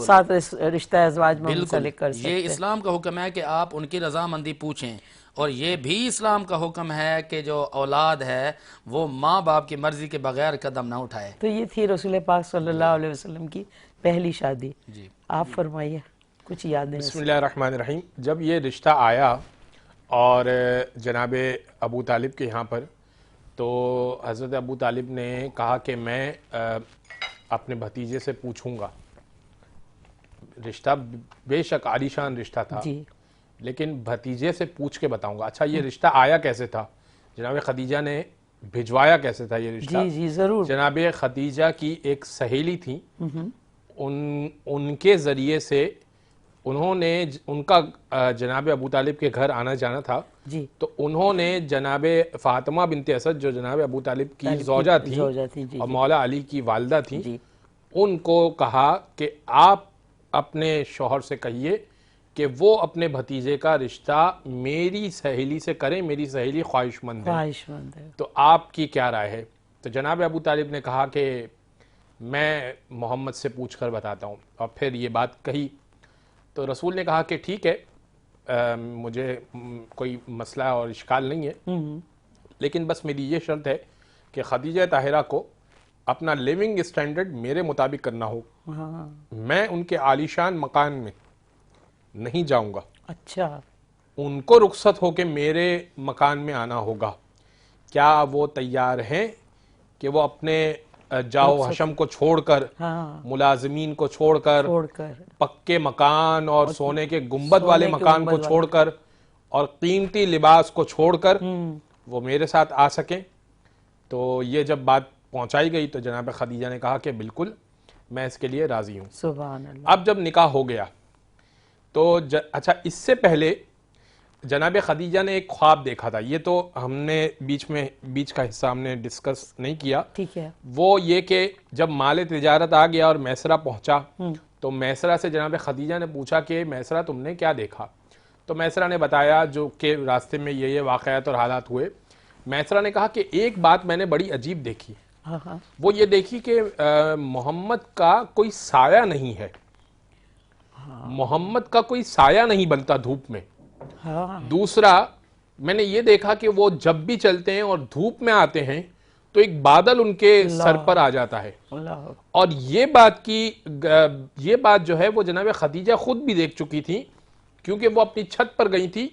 ساتھ رشتہ ازواج میں منسلک کر سکتے. یہ اسلام کا حکم ہے کہ آپ ان کی رضامندی پوچھیں. اور یہ بھی اسلام کا حکم ہے کہ جو اولاد ہے وہ ماں باپ کی مرضی کے بغیر قدم نہ اٹھائے. تو یہ تھی رسول پاک صلی اللہ علیہ وسلم کی پہلی شادی. آپ فرمائیے کچھ یادیں. بسم اللہ الرحمن الرحیم. جب یہ رشتہ آیا اور جناب ابو طالب کے یہاں پر, تو حضرت ابو طالب نے کہا کہ میں اپنے بھتیجے سے پوچھوں گا. رشتہ بے شک عالیشان رشتہ تھا لیکن بھتیجے سے پوچھ کے بتاؤں گا. اچھا یہ رشتہ آیا کیسے تھا, جناب خدیجہ نے بھجوایا کیسے تھا یہ رشتہ؟ جی ضرور. جناب خدیجہ کی ایک سہیلی تھی, ان کے ذریعے سے انہوں نے, ان کا جناب ابو طالب کے گھر آنا جانا تھا, تو انہوں نے جناب فاطمہ بنت اسد جو جناب ابو طالب کی زوجہ تھی اور مولا علی کی والدہ تھی, ان کو کہا کہ آپ اپنے شوہر سے کہیے کہ وہ اپنے بھتیجے کا رشتہ میری سہیلی سے کریں, میری سہیلی خواہش مند ہے, تو آپ کی کیا رائے ہے؟ تو جناب ابو طالب نے کہا کہ میں محمد سے پوچھ کر بتاتا ہوں. اور پھر یہ بات کہی تو رسول نے کہا کہ ٹھیک ہے, مجھے کوئی مسئلہ اور اشکال نہیں ہے, لیکن بس میری یہ شرط ہے کہ خدیجہ طاہرہ کو اپنا لیونگ اسٹینڈرڈ میرے مطابق کرنا ہو. میں ان کے عالیشان مکان میں نہیں جاؤں گا. اچھا, ان کو رخصت ہو کے میرے مکان میں آنا ہوگا. کیا وہ تیار ہیں کہ وہ اپنے جاؤ حشم کو چھوڑ کر, ملازمین کو چھوڑ کر, پکے مکان اور سونے کے گنبد والے مکان کو چھوڑ کر اور قیمتی لباس کو چھوڑ کر وہ میرے ساتھ آ سکیں؟ تو یہ جب بات پہنچائی گئی تو جناب خدیجہ نے کہا کہ بالکل میں اس کے لیے راضی ہوں. سبحان اللہ. اب جب نکاح ہو گیا تو اچھا اس سے پہلے جناب خدیجہ نے ایک خواب دیکھا تھا, یہ تو ہم نے بیچ کا حصہ ہم نے ڈسکس نہیں کیا. ٹھیک ہے. وہ یہ کہ جب مال تجارت آ گیا اور میسرہ پہنچا تو میسرہ سے جناب خدیجہ نے پوچھا کہ میسرہ تم نے کیا دیکھا؟ تو میسرہ نے بتایا جو کہ راستے میں یہ واقعات اور حالات ہوئے. میسرہ نے کہا کہ ایک بات میں نے بڑی عجیب دیکھی, وہ یہ دیکھی کہ محمد کا کوئی سایہ نہیں ہے, محمد کا کوئی سایہ نہیں بنتا دھوپ میں. دوسرا میں نے یہ دیکھا کہ وہ جب بھی چلتے ہیں اور دھوپ میں آتے ہیں تو ایک بادل ان کے سر پر آ جاتا ہے. اور یہ بات جو ہے وہ جناب خدیجہ خود بھی دیکھ چکی تھی, کیونکہ وہ اپنی چھت پر گئی تھی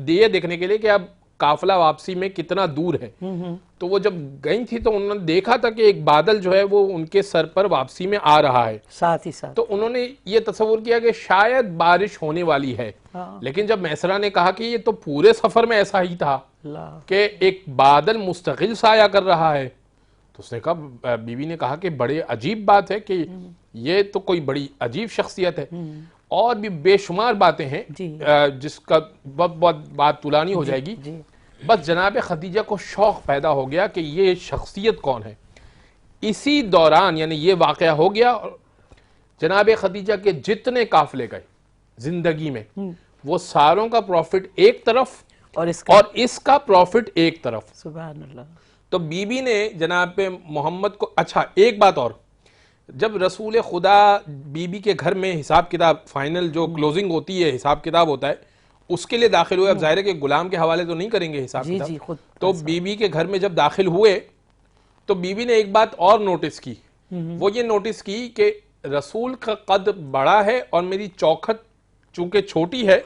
یہ دیکھنے کے لیے کہ اب قافلہ واپسی میں کتنا دور ہے. تو وہ جب گئی تھی تو انہوں نے دیکھا تھا کہ ایک بادل جو ہے وہ ان کے سر پر واپسی میں آ رہا ہے ساتھ ہی ساتھ. تو انہوں نے یہ تصور کیا کہ شاید بارش ہونے والی ہے. لیکن جب میسرہ نے کہا کہ یہ تو پورے سفر میں ایسا ہی تھا کہ ایک بادل مستقل سایہ کر رہا ہے, تو اس نے کہا, بیوی نے کہا کہ بڑے عجیب بات ہے کہ یہ تو کوئی بڑی عجیب شخصیت ہے. اور بھی بے شمار باتیں ہیں جس کا بہت بات طولانی ہو جائے گی. بس جناب خدیجہ کو شوق پیدا ہو گیا کہ یہ شخصیت کون ہے. اسی دوران یعنی یہ واقعہ ہو گیا, جناب خدیجہ کے جتنے قافلے گئے زندگی میں وہ ساروں کا پروفٹ ایک طرف اور اس کا پروفٹ ایک طرف. سبحان اللہ. تو بی بی نے جناب محمد کو, اچھا ایک بات اور, جب رسول خدا بی بی کے گھر میں حساب کتاب فائنل جو کلوزنگ ہوتی ہے, حساب کتاب ہوتا ہے, اس کے لیے داخل ہوئے. اب ظاہر ہے کہ غلام کے حوالے تو نہیں کریں گے حساب کتاب, تو بی بی کے گھر میں جب داخل ہوئے تو بی بی نے ایک بات اور نوٹس کی. وہ یہ نوٹس کی کہ رسول کا قد بڑا ہے اور میری چوکھٹ چونکہ چھوٹی ہے,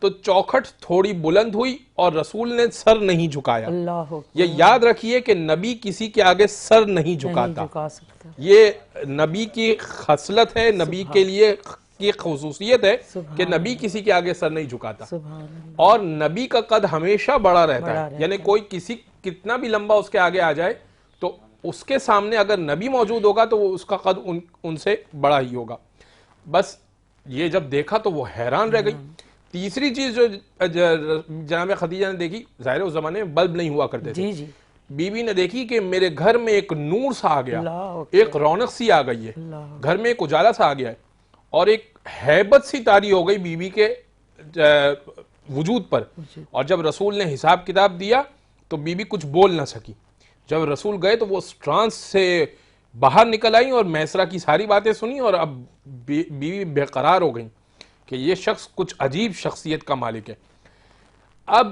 تو چوکھٹ تھوڑی بلند ہوئی اور رسول نے سر نہیں جھکایا. یہ یاد رکھیے کہ نبی کسی کے آگے سر نہیں جھکاتا. یہ نبی کی خصلت ہے, نبی کے لیے کی خصوصیت ہے کہ نبی کسی کے آگے سر نہیں جھکاتا. اور نبی کا قد ہمیشہ بڑا رہتا ہے, یعنی کوئی کسی کتنا بھی لمبا اس کے آگے آ جائے تو اس کے سامنے اگر نبی موجود ہوگا تو اس کا قد ان سے بڑا ہی ہوگا. بس یہ جب دیکھا تو وہ حیران رہ گئی. تیسری چیز جو جناب خدیجہ نے دیکھی, ظاہر اس زمانے میں بلب نہیں ہوا کرتے تھے, بی بی نے دیکھی کہ میرے گھر میں ایک نور سا آ گیا, ایک رونق سی آ گئی ہے, گھر میں ایک اجالا سا آ گیا ہے, اور ایک ہیبت سی طاری ہو گئی بی بی کے وجود پر. اور جب رسول نے حساب کتاب دیا تو بی بی کچھ بول نہ سکی. جب رسول گئے تو وہ ٹرانس سے باہر نکل آئیں اور میسرہ کی ساری باتیں سنی, اور اب بیوی بے قرار ہو گئیں کہ یہ شخص کچھ عجیب شخصیت کا مالک ہے. اب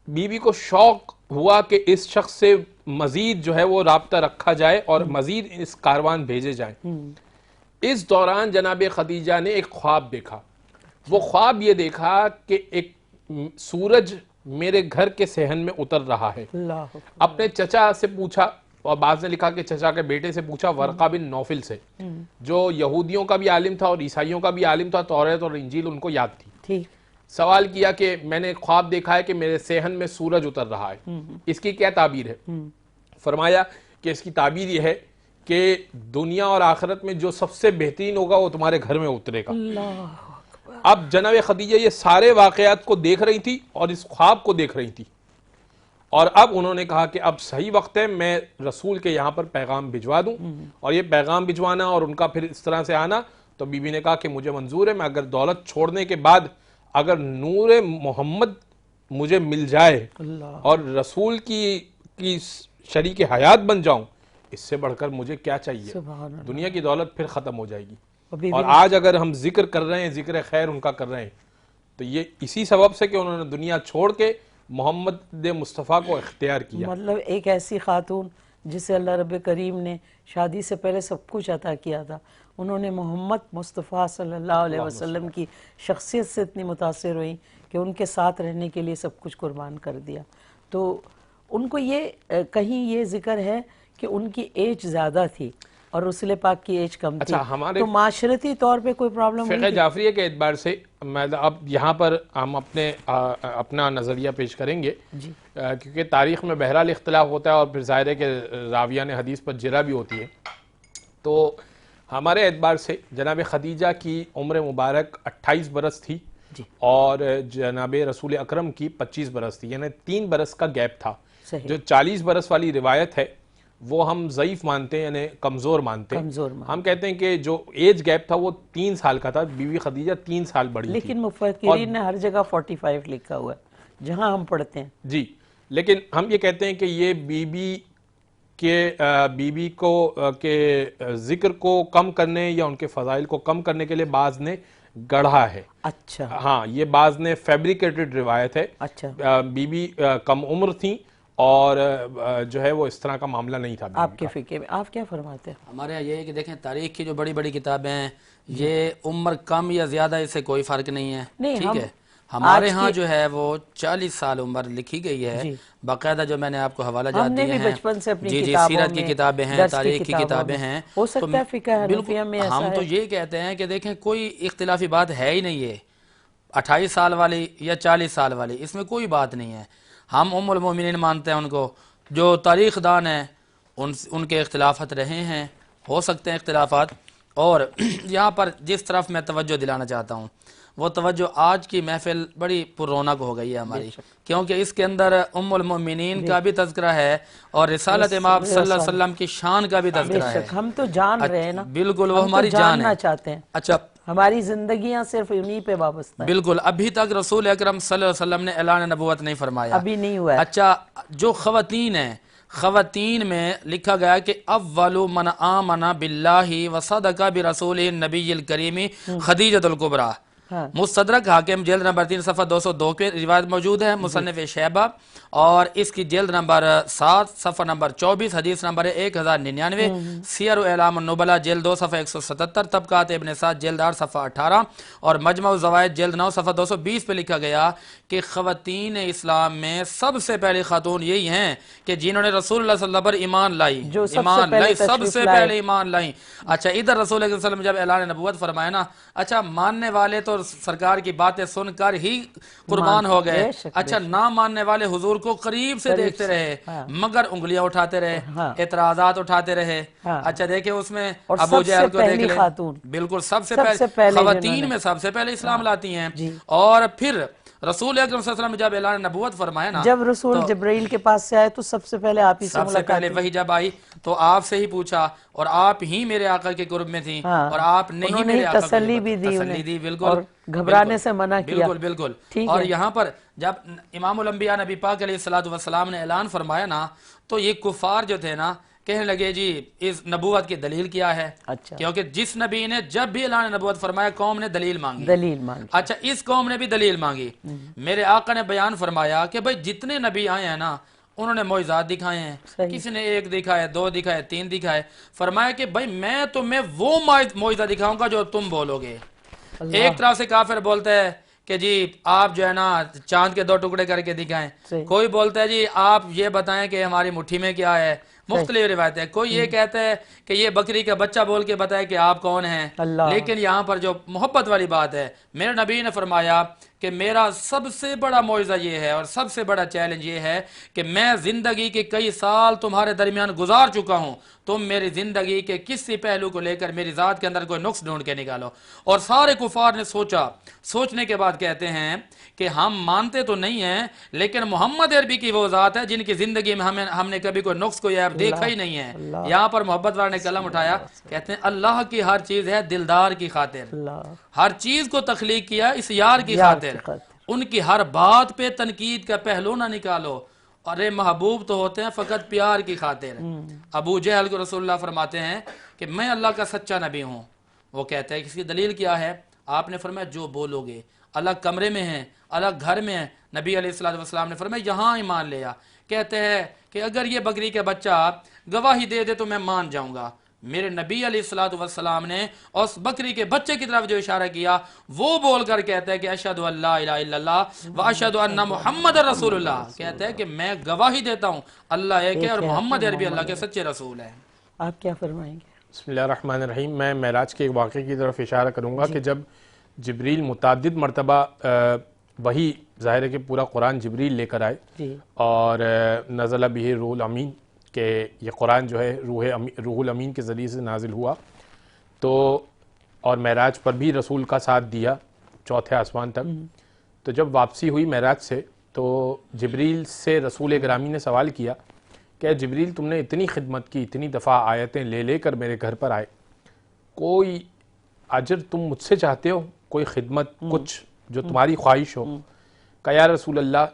بیوی کو شوق ہوا کہ اس شخص سے مزید جو ہے وہ رابطہ رکھا جائے اور مزید اس کاروان بھیجے جائیں. اس دوران جناب خدیجہ نے ایک خواب دیکھا. وہ خواب یہ دیکھا کہ ایک سورج میرے گھر کے صحن میں اتر رہا ہے. اپنے چچا سے پوچھا, اور بعض نے لکھا کہ چچا کے بیٹے سے پوچھا, ورقہ بن نوفل سے, جو یہودیوں کا بھی عالم تھا اور عیسائیوں کا بھی عالم تھا, توریت اور انجیل ان کو یاد تھی. سوال کیا کہ میں نے خواب دیکھا ہے کہ میرے صحن میں سورج اتر رہا ہے, اس کی کیا تعبیر ہے؟ فرمایا کہ اس کی تعبیر یہ ہے کہ دنیا اور آخرت میں جو سب سے بہترین ہوگا وہ تمہارے گھر میں اترے گا. اب جناب خدیجہ یہ سارے واقعات کو دیکھ رہی تھی اور اس خواب کو دیکھ رہی تھی, اور اب انہوں نے کہا کہ اب صحیح وقت ہے میں رسول کے یہاں پر پیغام بھجوا دوں. اور یہ پیغام بھجوانا اور ان کا پھر اس طرح سے آنا, تو بی بی نے کہا کہ مجھے منظور ہے, میں اگر دولت چھوڑنے کے بعد اگر نور محمد مجھے مل جائے اور رسول کی شریک حیات بن جاؤں, اس سے بڑھ کر مجھے کیا چاہیے. دنیا کی دولت پھر ختم ہو جائے گی. اور آج اگر ہم ذکر کر رہے ہیں, ذکر خیر ان کا کر رہے ہیں, تو یہ اسی سبب سے کہ انہوں نے دنیا چھوڑ کے محمد مصطفیٰ کو اختیار کیا. مطلب ایک ایسی خاتون جسے اللہ رب کریم نے شادی سے پہلے سب کچھ عطا کیا تھا, انہوں نے محمد مصطفیٰ صلی اللہ علیہ وسلم کی شخصیت سے اتنی متاثر ہوئیں کہ ان کے ساتھ رہنے کے لیے سب کچھ قربان کر دیا. تو ان کو یہ کہیں یہ ذکر ہے کہ ان کی ایج زیادہ تھی اور رسول پاک کی ایج کم تھی, تو معاشرتی طور پہ کوئی پرابلم فقہ جعفریہ کے اعتبار سے میں اب یہاں پر ہم اپنا نظریہ پیش کریں گے, کیونکہ تاریخ میں بہرحال اختلاف ہوتا ہے اور پھر ظاہر ہے کہ راویان حدیث پر جرح بھی ہوتی ہے. تو ہمارے اعتبار سے جناب خدیجہ کی عمر مبارک 28 برس تھی اور جناب رسول اکرم کی 25 برس تھی, یعنی 3 برس کا گیپ تھا. جو 40 برس والی روایت ہے وہ ہم ضعیف مانتے ہیں, یعنی کمزور مانتے ہیں. ہم کہتے ہیں کہ جو ایج گیپ تھا وہ 3 سال کا تھا, بیوی خدیجہ 3 سال بڑی تھی. لیکن مفکرین نے ہر جگہ 45 لکھا ہوا ہے جہاں ہم پڑھتے ہیں. جی, لیکن ہم یہ کہتے ہیں کہ یہ بی بی کو کے ذکر کو کم کرنے یا ان کے فضائل کو کم کرنے کے لیے بعض نے گڑھا ہے. اچھا, ہاں, یہ بعض نے فیبریکیٹڈ روایت ہے. اچھا, بی بی کم عمر تھیں اور جو ہے وہ اس طرح کا معاملہ نہیں تھا. آپ کے فقہ میں آپ کیا فرماتے ہیں؟ ہمارے یہاں یہ ہے کہ دیکھیں تاریخ کی جو بڑی بڑی کتابیں ہیں یہ عمر کم یا زیادہ اس سے کوئی فرق نہیں ہے. ٹھیک ہے, ہمارے ہاں جو ہے وہ 40 سال عمر لکھی گئی ہے باقاعدہ, جو میں نے آپ کو حوالہ جات دیے ہیں. بچپن سے اپنی جی, سیرت کی کتابیں ہیں, تاریخ کی کتابیں ہیں. ہو سکتا ہے فقہ حنفیہ میں ایسا ہے. ہم تو یہ کہتے ہیں کہ دیکھیں کوئی اختلافی بات ہے ہی نہیں ہے, 28 سال والی یا 40 سال والی, اس میں کوئی بات نہیں ہے. ہم ام المومنین مانتے ہیں ان کو. جو تاریخ دان ہیں ان کے اختلافات رہے ہیں, ہو سکتے ہیں اختلافات. اور یہاں پر جس طرف میں توجہ دلانا چاہتا ہوں وہ توجہ آج کی محفل بڑی پر رونق ہو گئی ہے ہماری, کیونکہ اس کے اندر ام المؤمنین کا بھی تذکرہ ہے اور رسالت امام صلی اللہ علیہ وسلم کی شان کا بھی تذکرہ ہے. ہم تو جان رہے ہیں نا, بالکل وہ ہماری جان ہے. چاہتے ہیں. اچھا, ہماری زندگیاں صرف انہی پہ وابستہ ہیں. بالکل. ابھی تک رسول اکرم صلی اللہ علیہ وسلم نے اعلان نبوت نہیں فرمایا. ابھی نہیں ہوا ہے. اچھا جو خواتین ہیں، خواتین میں لکھا گیا کہ اول من آمن باللہ وصدق برسولہ النبی الکریم خدیجۃ الکبریٰ. مستدرک حاکم جلد نمبر 3 صفحہ 202 کے روایت موجود ہے. مصنف شیبہ اور اس کی جلد نمبر 7 صفحہ نمبر 24 حدیث نمبر 1099. سیر و اعلام النبلاء جلد 2 صفحہ 177. طبقات ابن سعد جلد 8 صفحہ 18 اور مجمع الزوائد جلد 9 صفحہ 220 پہ لکھا گیا کہ خواتین اسلام میں سب سے پہلی خاتون یہی ہیں کہ جنہوں نے رسول اللہ صلی اللہ علیہ وسلم پر ایمان لائی. سب سے پہلے ایمان لائیں. اچھا ادھر رسول اللہ صلی اللہ علیہ وسلم جب اعلان نبوت فرمایا نا، اچھا ماننے والے تو سرکار کی باتیں سن کر ہی قربان ہو گئے. اچھا نہ ماننے والے حضور کو قریب سے دیکھتے رہے مگر انگلیاں اٹھاتے رہے، اعتراضات اٹھاتے رہے. اچھا دیکھیں اس میں ابو جہل کو دیکھ لیں. بالکل سب سے پہلے خواتین میں سب سے پہلے اسلام لاتی ہیں. اور پھر رسول اکرم صلی اللہ علیہ وسلم جب اعلان نبوت فرمایا نا، جب رسول جبرائیل کے پاس سے آئے تو سب سے پہلے آپ ہی سے سب سے پہلے وہی جب آئی تو آپ سے ہی پوچھا اور آپ ہی میرے آقا کے قرب میں تھیں اور آپ نے ہی میرے آقا کو تسلی بھی دی. بالکل. اور گھبرانے سے منع کیا. بالکل. اور یہاں پر جب امام الانبیاء نبی پاک علیہ السلام نے اعلان فرمایا نا تو یہ کفار جو تھے نا کہنے لگے جی اس نبوت کی دلیل کیا ہے. کیونکہ جس نبی نے جب بھی اعلان نبوت فرمایا قوم نے دلیل مانگی. اچھا اس قوم نے بھی دلیل مانگی. میرے آقا نے بیان فرمایا کہ بھئی جتنے نبی آئے ہیں نا انہوں نے معجزات دکھائے ہیں. کسی نے 1 دکھائے، 2 دکھائے، 3 دکھائے. فرمایا کہ بھئی میں تمہیں وہ معجزہ دکھاؤں گا جو تم بولو گے. ایک طرف سے کافر بولتا ہے کہ جی آپ جو ہے نا چاند کے 2 ٹکڑے کر کے دکھائیں. کوئی بولتا ہے جی آپ یہ بتائیں کہ ہماری مٹھی میں کیا ہے. مختلف روایت ہے. کوئی یہ کہتا ہے کہ یہ بکری کا بچہ بول کے بتائے کہ آپ کون ہیں. لیکن یہاں پر جو محبت والی بات ہے، میرے نبی نے فرمایا کہ میرا سب سے بڑا معجزہ یہ ہے اور سب سے بڑا چیلنج یہ ہے کہ میں زندگی کے کئی سال تمہارے درمیان گزار چکا ہوں. تم میری زندگی کے کسی پہلو کو لے کر میری ذات کے اندر کوئی نقص ڈھونڈ کے نکالو. اور سارے کفار نے سوچنے کے بعد کہتے ہیں کہ ہم مانتے تو نہیں ہیں لیکن محمد عربی کی وہ ذات ہے جن کی زندگی میں ہم نے کبھی کوئی نقص کوئی عیب دیکھا ہی نہیں ہے. یہاں پر محبت والے نے قلم اٹھایا، کہتے ہیں اللہ کی ہر چیز ہے دلدار کی خاطر. ہر چیز کو تخلیق کیا اس یار کی خاطر. ان کی ہر بات پہ تنقید کا پہلو نہ نکالو. ارے محبوب تو ہوتے ہیں فقط پیار کی خاطر. ابو جہل کو رسول اللہ فرماتے ہیں کہ میں اللہ کا سچا نبی ہوں. وہ کہتے ہیں کہ اس کی دلیل کیا ہے؟ آپ نے فرمایا جو بولو گے. الگ کمرے میں ہیں، الگ گھر میں ہیں. نبی علیہ السلام نے فرمایا یہاں ایمان لیا. کہتے ہیں کہ اگر یہ بکری کا بچہ گواہی دے دے تو میں مان جاؤں گا. میرے نبی علیہ السلام نے اس بکری کے بچے کی طرف جو اشارہ کیا وہ بول کر کہتا ہے کہ اشہد ان لا الہ الا اللہ و اشہد ان محمد رسول اللہ. کہتا ہے کہ میں گواہی دیتا ہوں اللہ ایک ہے اور محمد عربی اللہ کے سچے رسول ہیں. آپ کیا فرمائیں گے؟ بسم اللہ الرحمن الرحیم. میں معراج کے ایک واقعے کی طرف اشارہ کروں گا کہ جب جبریل متعدد مرتبہ وہی ظاہر ہے کہ پورا قرآن جبریل لے کر آئے اور نزل بہ روح الامین کہ یہ قرآن جو ہے روح الامین کے ذریعے سے نازل ہوا تو اور معراج پر بھی رسول کا ساتھ دیا 4تھے آسمان تک. تو جب واپسی ہوئی معراج سے تو جبریل سے رسول گرامی نے سوال کیا کہ جبریل تم نے اتنی خدمت کی، اتنی دفعہ آیتیں لے کر میرے گھر پر آئے، کوئی اجر تم مجھ سے چاہتے ہو، کوئی خدمت کچھ جو تمہاری خواہش ہو؟ کہا یا رسول اللہ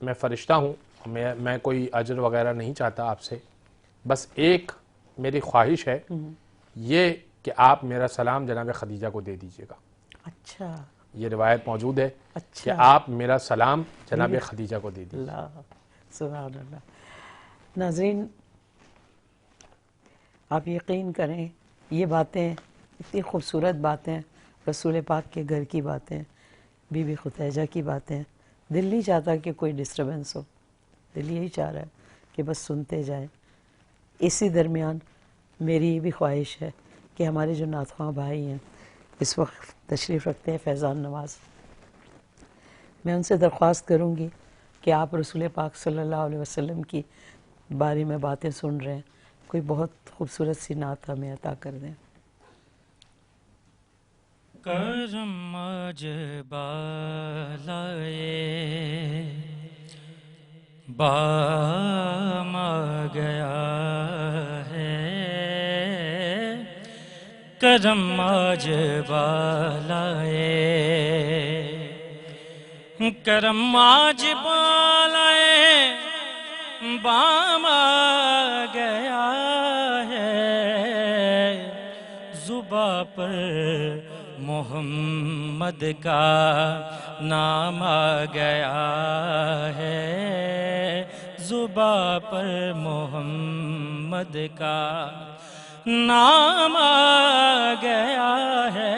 میں فرشتہ ہوں، میں کوئی اجر وغیرہ نہیں چاہتا آپ سے، بس ایک میری خواہش ہے یہ کہ آپ میرا سلام جناب خدیجہ کو دے دیجئے گا. اچھا یہ روایت موجود ہے کہ آپ میرا سلام جناب خدیجہ کو دے دیجئے. اللہ سبحان اللہ. ناظرین آپ یقین کریں یہ باتیں اتنی خوبصورت باتیں، رسول پاک کے گھر کی باتیں، بی بی خدیجہ کی باتیں. دل نہیں چاہتا کہ کوئی ڈسٹربنس ہو، دل یہی چاہ رہا ہے کہ بس سنتے جائیں. اسی درمیان میری یہ بھی خواہش ہے کہ ہمارے جو نعت خواں بھائی ہیں اس وقت تشریف رکھتے ہیں فیضان نواز، میں ان سے درخواست کروں گی کہ آپ رسول پاک صلی اللہ علیہ وسلم کی بارے میں باتیں سن رہے ہیں، کوئی بہت خوبصورت سی نعت ہمیں عطا کر دیں. کرم آج بالائے بام آ گیا ہے، کرم آج بالائے کرم آج بالائے بام آ گیا ہے زباں پر محمد کا نام آ گیا ہے زباں پر محمد کا نام آ گیا ہے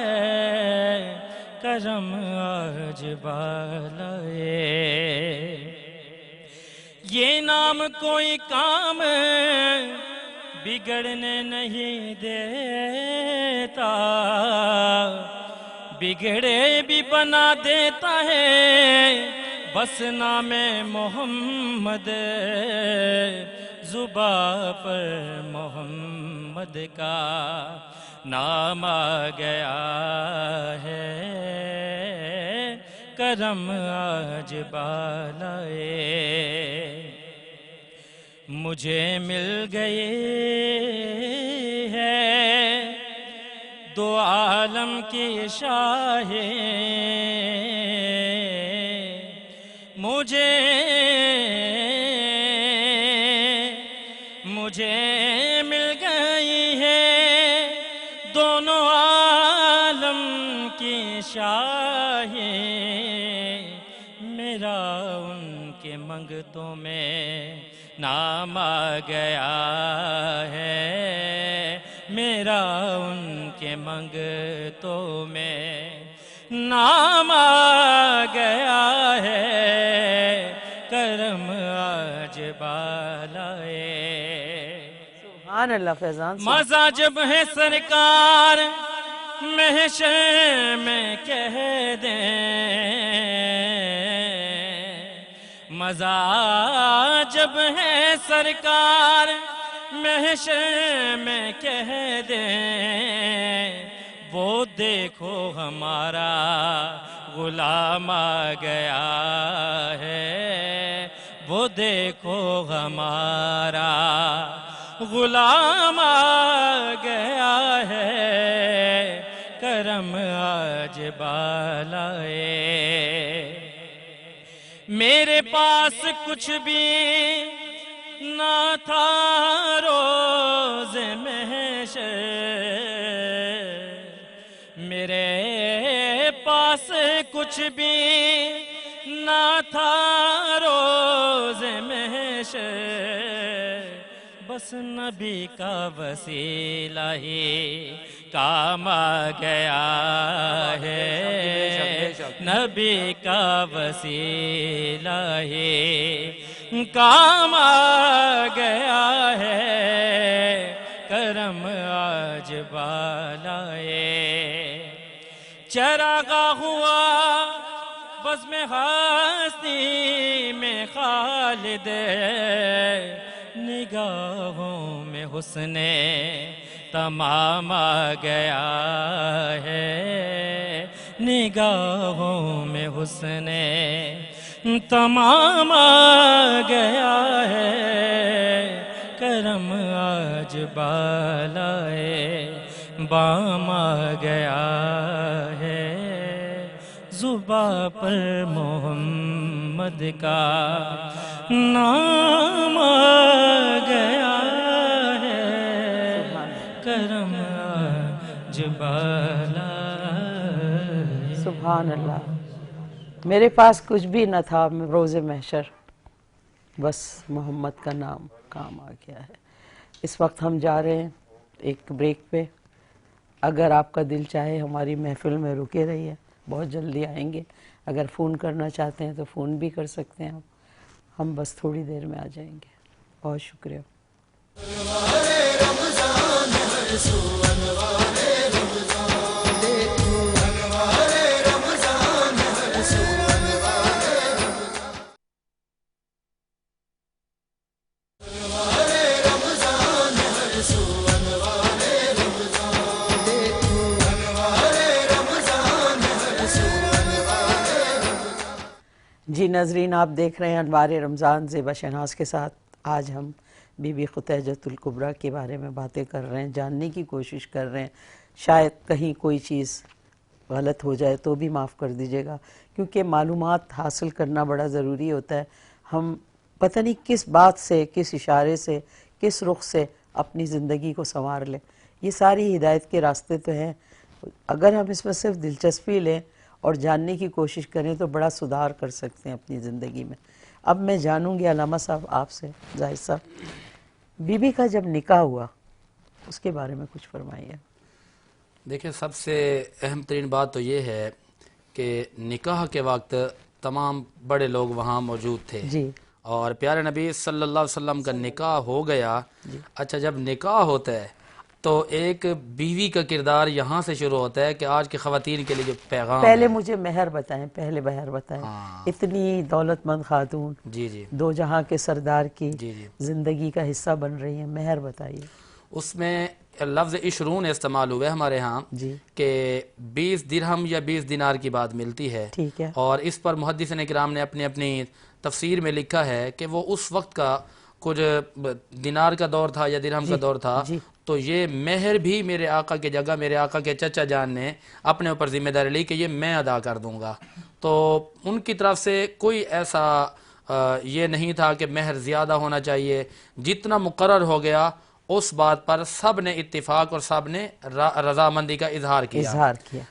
کرم آج بالائے یہ نام کوئی کام بگڑنے نہیں دیتا بگڑے بھی بنا دیتا ہے بس نام محمد زباں پر محمد کا نام آ گیا ہے کرم آج بالائے مجھے مل گئے ہے دو عالم کی شاہیں مجھے مل گئی ہے دونوں عالم کی شاہیں میرا ان کے منگتوں میں نام آ گیا ہے میرا ان کے منگتوں میں نام آ گیا ہے کرم آج بالائے سبحان اللہ فیضان صاحب. مزہ جب ہے سرکار محشر میں کہہ دیں مزہ جب ہے سرکار محشر میں کہہ دیں وہ دیکھو ہمارا غلام آ گیا ہے وہ دیکھو ہمارا غلام آ گیا ہے کرم آج بالائے میرے پاس کچھ بھی نہ تھا روز محشر میرے پاس کچھ بھی نہ تھا روز محشر بس نبی کا وسیلہ ہی کام آ گیا ہے نبی کا وسیلہ ہی کام آ گیا ہے کرم آج بالائے چراغاں ہوا بزم ہستی میں خالد نگاہوں میں حسن تمام آ گیا ہے نگاہوں میں حسن تمام آ گیا ہے کرم آج بالائے بام آ گیا ہے زباں پر محمد کا نام آ گیا ہے کرم آج بالائے سبحان اللہ. میرے پاس کچھ بھی نہ تھا روز محشر بس محمد کا نام کام آ گیا ہے. اس وقت ہم جا رہے ہیں ایک بریک پہ. اگر آپ کا دل چاہے ہماری محفل میں رکے رہیے بہت جلدی آئیں گے. اگر فون کرنا چاہتے ہیں تو فون بھی کر سکتے ہیں ہم بس تھوڑی دیر میں آ جائیں گے. بہت شکریہ. جی ناظرین، آپ دیکھ رہے ہیں انوار رمضان زیبا شہناز کے ساتھ. آج ہم بی بی خدیجۃ الکبریٰ کے بارے میں باتیں کر رہے ہیں، جاننے کی کوشش کر رہے ہیں. شاید کہیں کوئی چیز غلط ہو جائے تو بھی معاف کر دیجیے گا، کیونکہ معلومات حاصل کرنا بڑا ضروری ہوتا ہے. ہم پتہ نہیں کس بات سے، کس اشارے سے، کس رخ سے اپنی زندگی کو سنوار لیں. یہ ساری ہدایت کے راستے تو ہیں، اگر ہم اس میں صرف دلچسپی لیں اور جاننے کی کوشش کریں تو بڑا سدھار کر سکتے ہیں اپنی زندگی میں. اب میں جانوں گی علامہ صاحب آپ سے، زاہد صاحب، بی بی کا جب نکاح ہوا اس کے بارے میں کچھ فرمائیے. دیکھیں، سب سے اہم ترین بات تو یہ ہے کہ نکاح کے وقت تمام بڑے لوگ وہاں موجود تھے. جی. اور پیارے نبی صلی اللہ علیہ وسلم کا نکاح ہو گیا. اچھا، جب نکاح ہوتا ہے تو ایک بیوی کا کردار یہاں سے شروع ہوتا ہے کہ آج کی خواتین کے لیے جو پیغام پہلے مجھے مہر بتائیں، پہلے مہر بتائیں. اتنی دولت مند خاتون، جی دو جہاں کے سردار کی جی زندگی کا حصہ بن رہی ہیں، مہر بتائیے. اس میں لفظ عشرون استعمال ہوئے ہمارے ہاں کہ 20 درہم یا 20 دینار کی بات ملتی ہے. ٹھیک ہے. اور اس پر محدثین کرام نے اپنی اپنی تفسیر میں لکھا ہے کہ وہ اس وقت کا کچھ دینار کا دور تھا یا درہم کا دور تھا. تو یہ مہر بھی میرے آقا کی جگہ میرے آقا کے چچا جان نے اپنے اوپر ذمہ داری لی کہ یہ میں ادا کر دوں گا. تو ان کی طرف سے کوئی ایسا یہ نہیں تھا کہ مہر زیادہ ہونا چاہیے. جتنا مقرر ہو گیا اس بات پر سب نے اتفاق اور سب نے رضامندی کا اظہار کیا.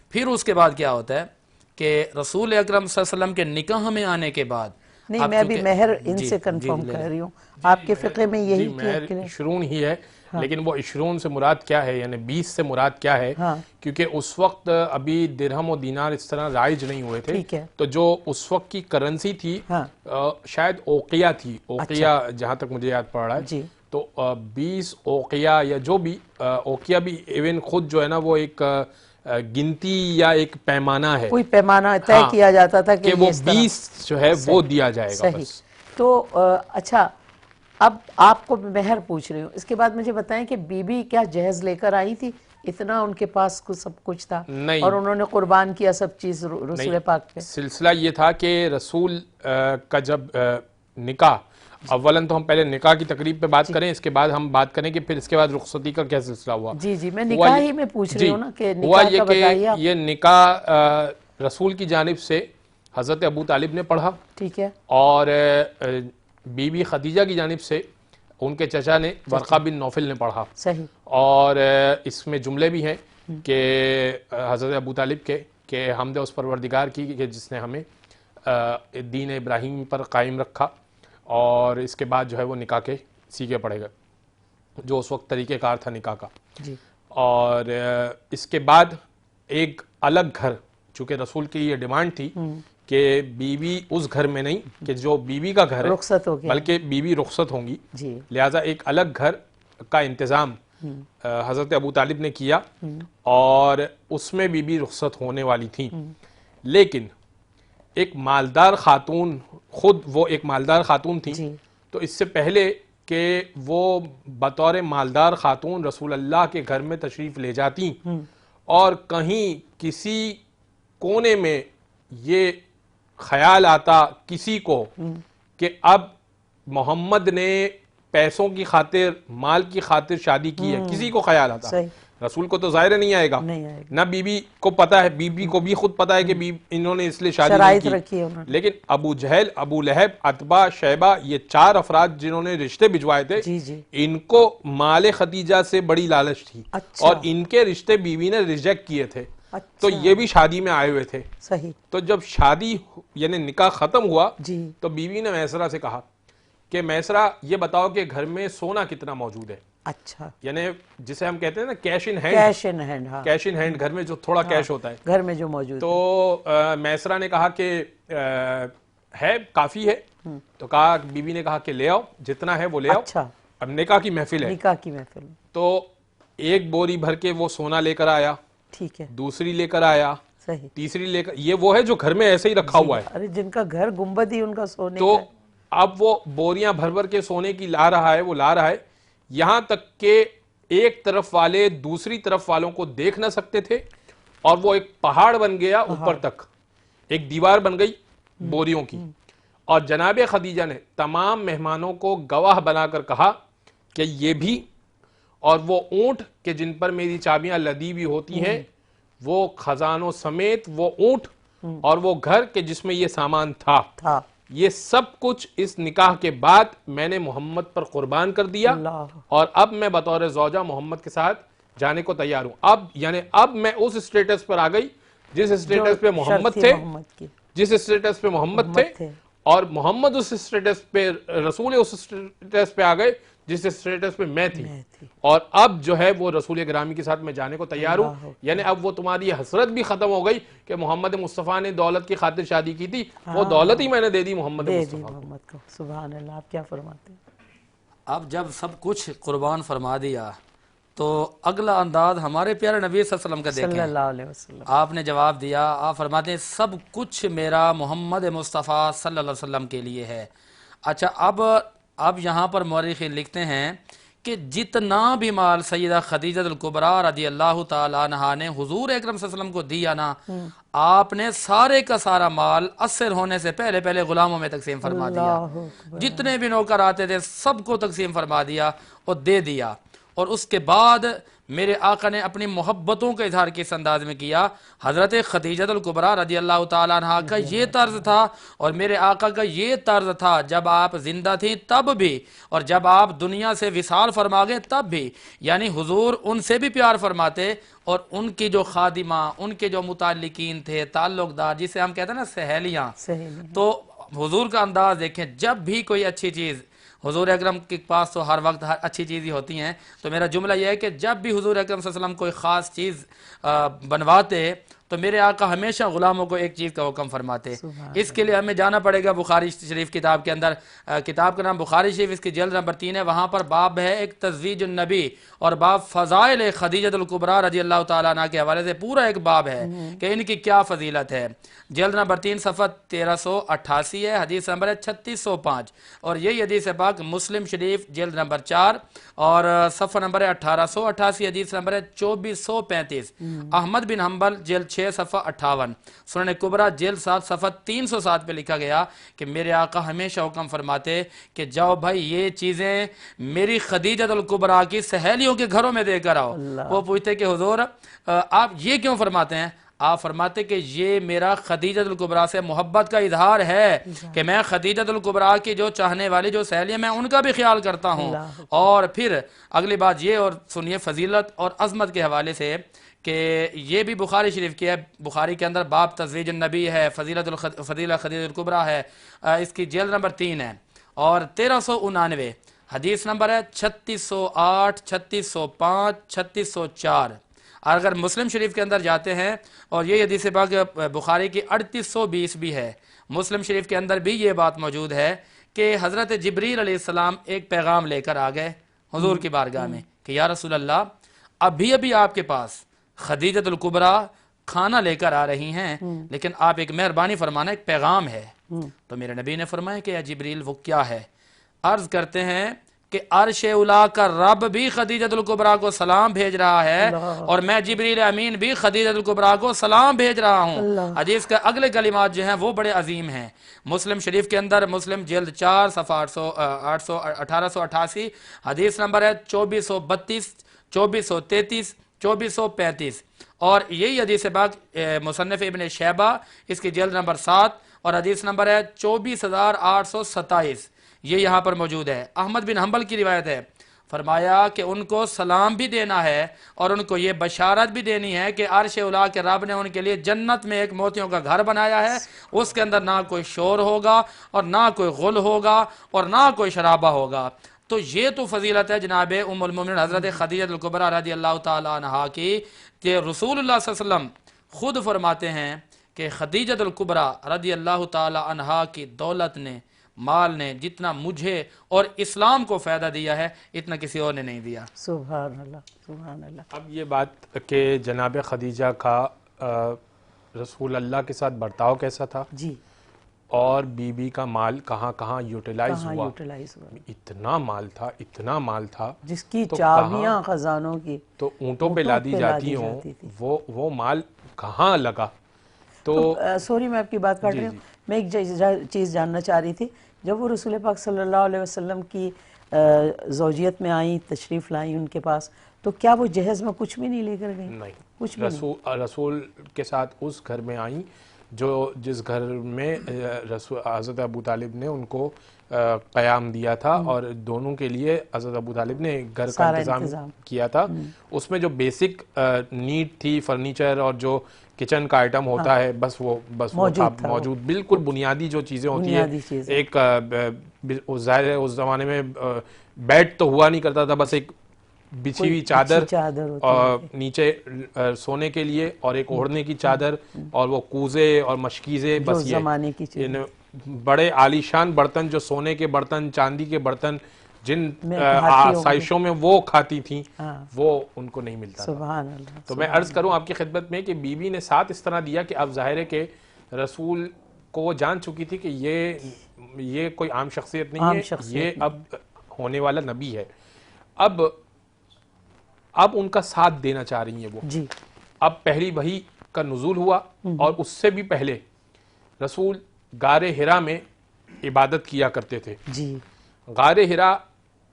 پھر اس کے بعد کیا ہوتا ہے کہ رسول اکرم صلی اللہ علیہ وسلم کے نکاح میں آنے کے بعد، نہیں میں ابھی مہر ان سے کنفرم کر رہی ہوں، آپ کے فقہ میں یہی مہر عشرون ہی ہے. لیکن وہ عشرون سے مراد کیا ہے، یعنی 20 سے مراد کیا ہے، کیونکہ اس وقت ابھی درہم و دینار اس طرح رائج نہیں ہوئے تھے. تو جو اس وقت کی کرنسی تھی شاید اوقیہ تھی، اوقیہ جہاں تک مجھے یاد پڑ رہا ہے. تو 20 اوقیہ یا جو بھی اوقیہ بھی ایون خود جو ہے نا وہ ایک گنتی یا ایک پیمانہ ہے، کوئی پیمانہ طے کیا جاتا تھا کہ وہ 20 جو ہے وہ دیا جائے گا بس. تو اچھا، اب آپ کو مہر پوچھ رہی ہوں، اس کے بعد مجھے بتائیں کہ بی بی کیا جہیز لے کر آئی تھی؟ اتنا ان کے پاس سب کچھ تھا اور انہوں نے قربان کیا سب چیز رسول پاک پہ؟ سلسلہ یہ تھا کہ رسول کا جب نکاح، اولاً تو ہم پہلے نکاح کی تقریب پہ بات کریں، اس کے بعد ہم بات کریں کہ پھر اس کے بعد رخصتی کا کیا سلسلہ ہوا. جی میں نکاح ہی میں پوچھ رہی ہوں نا کہ نکاح کا بتائیے آپ. یہ نکاح رسول کی جانب سے حضرت ابو طالب نے پڑھا. ٹھیک ہے. اور بی بی خدیجہ کی جانب سے ان کے چچا نے ورقہ بن نوفل نے پڑھا. صحیح. اور اس میں جملے بھی ہیں کہ حضرت ابو طالب کے کہ حمد اس پروردگار کی کہ جس نے ہمیں دین ابراہیم پر قائم رکھا. اور اس کے بعد جو ہے وہ نکاح کے سیکھے پڑے گا، جو اس وقت طریقہ کار تھا نکاح کا. اور اس کے بعد ایک الگ گھر، چونکہ رسول کی یہ ڈیمانڈ تھی کہ بیوی اس گھر میں نہیں کہ جو بیوی کا گھر ہے بلکہ بیوی رخصت ہوں گی، لہٰذا ایک الگ گھر کا انتظام حضرت ابو طالب نے کیا اور اس میں بیوی رخصت ہونے والی تھیں. لیکن ایک مالدار خاتون، خود وہ ایک مالدار خاتون تھیں، تو اس سے پہلے کہ وہ بطور مالدار خاتون رسول اللہ کے گھر میں تشریف لے جاتی اور کہیں کسی کونے میں یہ خیال آتا کسی کو کہ اب محمد نے پیسوں کی خاطر، مال کی خاطر شادی کی ہے، کسی کو خیال آتا، رسول کو تو ظاہر نہیں آئے گا، نہ بی بی کو پتا ہے، بی بی کو بھی خود پتا ہے کہ انہوں نے اس لیے شادی نہیں کی. لیکن ابو جہل، ابو لہب، عتبہ، شیبہ، یہ 4 افراد جنہوں نے رشتے بھجوائے تھے، ان کو مال خدیجہ سے بڑی لالچ تھی اور ان کے رشتے بیوی نے ریجیکٹ کیے تھے. تو یہ بھی شادی میں آئے ہوئے تھے. تو جب شادی یعنی نکاح ختم ہوا تو بیوی نے میسرہ سے کہا کہ میسرہ یہ بتاؤ کہ گھر میں سونا کتنا موجود ہے. اچھا. یعنی جسے ہم کہتے ہیں نا cash in hand, cash in hand, گھر میں جو تھوڑا کیش ہوتا ہے گھر میں جو موجود. تو میسرہ نے کہا کہ ہے، کافی ہے. تو کہا، بیوی نے کہا کہ لے آؤ، جتنا ہے وہ لے آؤ. اب نکاح کی محفل ہے، نکاح کی محفل. تو ایک بوری بھر کے وہ سونا لے کر آیا، ٹھیک ہے، دوسری لے کر آیا، تیسری لے کر، یہ وہ ہے جو گھر میں ایسے ہی رکھا ہوا ہے. ارے جن کا گھر گنبد ہی ان کا سونے. تو اب وہ بوریاں بھر بھر کے سونے کی لا رہا ہے، وہ لا رہا ہے، یہاں تک کہ ایک طرف والے دوسری طرف والوں کو دیکھ نہ سکتے تھے اور وہ ایک پہاڑ بن گیا اوپر تک، ایک دیوار بن گئی بوریوں کی. اور جناب خدیجہ نے تمام مہمانوں کو گواہ بنا کر کہا کہ یہ بھی، اور وہ اونٹ کہ جن پر میری چابیاں لدی ہوئی ہوتی ہیں، وہ خزانوں سمیت وہ اونٹ، اور وہ گھر کہ جس میں یہ سامان تھا، یہ سب کچھ اس نکاح کے بعد میں نے محمد پر قربان کر دیا، اور اب میں بطور زوجہ محمد کے ساتھ جانے کو تیار ہوں. یعنی اب میں اس اسٹیٹس پر آ گئی جس اسٹیٹس پہ محمد تھے، جس اسٹیٹس پہ محمد تھے، اور محمد اس اسٹیٹس پہ، رسول اس اسٹیٹس پہ آ گئے جس اسٹیٹس پہ میں تھی. اور اب جو ہے وہ رسول گرامی کے ساتھ میں جانے کو تیار ہوں. یعنی اب وہ تمہاری حسرت بھی ختم ہو گئی کہ محمد مصطفیٰ نے دولت کی خاطر شادی کی تھی، وہ دولت ہی میں نے دے دی محمد مصطفیٰ کو. سبحان اللہ. آپ کیا فرماتے ہیں؟ اب جب سب کچھ قربان فرما دیا تو اگلا انداز ہمارے پیارے نبی صلی اللہ علیہ وسلم کا دیکھیں. صلی اللہ علیہ وسلم. آپ نے جواب دیا، آپ فرماتے ہیں سب کچھ میرا محمد مصطفیٰ صلی اللہ علیہ وسلم کے لیے ہے. اچھا، اب یہاں پر مورخین لکھتے ہیں کہ جتنا بھی مال سیدہ خدیجہ الکبریٰ رضی اللہ تعالیٰ عنہا نے حضور اکرم صلی اللہ علیہ وسلم کو دیا نا، آپ نے سارے کا سارا مال اسر ہونے سے پہلے غلاموں میں تقسیم فرما دیا. جتنے بھی نوکر آتے تھے سب کو تقسیم فرما دیا اور دے دیا. اور اس کے بعد میرے آقا نے اپنی محبتوں کا اظہار کس انداز میں کیا؟ حضرت خدیجہ الکبریٰ رضی اللہ تعالیٰ عنہ کا یہ طرز تھا اور میرے آقا کا یہ طرز تھا جب آپ زندہ تھیں تب بھی، اور جب آپ دنیا سے وصال فرما گئے تب بھی. یعنی حضور ان سے بھی پیار فرماتے، اور ان کی جو خادمہ، ان کے جو متعلقین تھے، تعلق دار، جسے ہم کہتے ہیں نا سہیلیاں، تو حضور کا انداز دیکھیں. جب بھی کوئی اچھی چیز، حضور اکرم کے پاس تو ہر وقت اچھی چیزیں ہوتی ہیں، تو میرا جملہ یہ ہے کہ جب بھی حضور اکرم صلی اللہ علیہ وسلم کوئی خاص چیز بنواتے تو میرے آقا ہمیشہ غلاموں کو ایک چیز کا حکم فرماتے. اس کے لیے ہمیں جانا پڑے گا بخاری شریف کتاب کے اندر. کتاب کا نام بخاری شریف، اس کی جلد نمبر 3 ہے. وہاں پر باب ہے ایک تزویج النبی، اور باب فضائل خدیجہ الکبریٰ رضی اللہ تعالیٰ عنہ کے حوالے سے پورا ایک باب ہے کہ ان کی کیا فضیلت ہے. جلد نمبر 3 صفحہ 1388 ہے، حدیث نمبر ہے 3605. اور یہی حدیث پاک مسلم شریف جلد نمبر 4 اور صفحہ نمبر ہے 1888، حدیث نمبر ہے 2435. احمد بن حنبل جلد 6 صفحہ 58. سنن کبریٰ جلد 7 صفحہ 307 پہ لکھا گیا کہ میرے آقا ہمیشہ حکم فرماتے کہ جاؤ بھائی یہ چیزیں میری خدیجہ الکبریٰ کی سہیلیوں کے گھروں میں دے کر آؤ. وہ پوچھتے کہ حضور آپ یہ کیوں فرماتے ہیں؟ آپ فرماتے کہ یہ میرا خدیجہ الکبریٰ سے محبت کا اظہار ہے کہ میں خدیجہ الکبریٰ کی جو چاہنے والی جو سہیلیاں، میں ان کا بھی خیال کرتا ہوں. اور پھر اگلی بات یہ، اور سنیے فضیلت اور عظمت کے حوالے سے، کہ یہ بھی بخاری شریف کی ہے. بخاری کے اندر باب تزویج النبی ہے، فضیلت خدیجہ الکبریٰ ہے، اس کی جلد نمبر 3 ہے اور 1399. حدیث نمبر ہے 3608، 3605، 3604. اگر مسلم شریف کے اندر جاتے ہیں، اور یہ حدیث پاک بخاری کی 3820 بھی ہے، مسلم شریف کے اندر بھی یہ بات موجود ہے کہ حضرت جبریل علیہ السلام ایک پیغام لے کر آ گئے حضور کی بارگاہ میں کہ یا رسول اللہ، ابھی آپ کے پاس خدیجہ الکبریٰ کھانا لے کر آ رہی ہیں، لیکن آپ ایک مہربانی فرمانا، ایک پیغام ہے. تو میرے نبی نے فرمایا کہ یا جبریل وہ کیا ہے؟ عرض کرتے ہیں کہ عرش اولا کا رب بھی خدیجہ الکبریٰ کو سلام بھیج رہا ہے، اور میں جبریل امین بھی خدیجہ الکبریٰ کو سلام بھیج رہا ہوں. حدیث کے اگلے کلمات جو ہیں وہ بڑے عظیم ہیں. مسلم شریف کے اندر، مسلم جلد 4 صفحہ 1888، حدیث نمبر ہے 2432، 2433، 2435. اور یہی حدیث پاک مصنف ابن شیبہ، اس کی جلد نمبر 7 اور حدیث نمبر ہے 24827. یہ یہاں پر موجود ہے. احمد بن حنبل کی روایت ہے، فرمایا کہ ان کو سلام بھی دینا ہے اور ان کو یہ بشارت بھی دینی ہے کہ عرش اولا کے رب نے ان کے لیے جنت میں ایک موتیوں کا گھر بنایا ہے. اس کے اندر نہ کوئی شور ہوگا اور نہ کوئی غل ہوگا اور نہ کوئی شرابہ ہوگا. تو یہ تو فضیلت ہے جناب ام المومنین حضرت خدیجہ الکبریٰ رضی اللہ تعالیٰ عنہا کی، کہ رسول اللہ صلی اللہ علیہ وسلم خود فرماتے ہیں کہ خدیجہ الکبریٰ رضی اللہ تعالیٰ عنہا کی دولت نے، مال نے جتنا مجھے اور اسلام کو فائدہ دیا ہے اتنا کسی اور نے نہیں دیا. سبحان اللہ، سبحان اللہ. اب یہ بات کہ جناب خدیجہ کا رسول اللہ کے ساتھ برتاؤ کیسا تھا، جی، اور بی بی کا مال کہاں کہاں یوٹیلائز ہوا. اتنا مال تھا جس کی چابیاں خزانوں کی تو اونٹوں پہ لادی جاتی ہوں، وہ مال کہاں لگا. تو سوری میں آپ کی بات کاٹ رہی ہوں. میں ایک چیز جاننا چاہ رہی تھی. جب وہ رسول پاک صلی اللہ علیہ وسلم کی زوجیت میں آئیں، تشریف لائیں ان کے پاس، تو کیا وہ جہیز میں کچھ بھی نہیں لے کر گئیں؟ نہیں، کچھ بھی نہیں؟ رسول کے ساتھ اس گھر میں آئیں جس گھر میں حضرت ابو طالب نے ان کو قیام دیا تھا، اور دونوں کے لیے حضرت ابو طالب نے گھر کا انتظام کیا تھا. اس میں جو بیسک نیڈ تھی، فرنیچر اور جو کچن کا آئٹم ہوتا ہے، بس وہ موجود، بالکل بنیادی جو چیزیں ہوتی ہیں. ایک ظاہر ہے اس زمانے میں بیڈ تو ہوا نہیں کرتا تھا، بس ایک بچھی ہوئی چادر اور نیچے سونے کے لیے، اور ایک اوڑھنے کی چادر، اور وہ کوزے اور مشکیزیں، بس یہ بڑے عالیشان برتن، جو سونے کے برتن، چاندی کے برتن جن آسائشوں میں وہ کھاتی تھیں، وہ ان کو نہیں ملتا تھا. تو میں عرض کروں آپ کی خدمت میں کہ بی بی نے ساتھ اس طرح دیا کہ اب ظاہر ہے کہ رسول کو وہ جان چکی تھی کہ یہ کوئی عام شخصیت نہیں ہے، یہ اب ہونے والا نبی ہے. اب ان کا ساتھ دینا چاہ رہی ہیں وہ. اب پہلی وحی کا نزول ہوا، اور اس سے بھی پہلے رسول غار حرا میں عبادت کیا کرتے تھے. غار حرا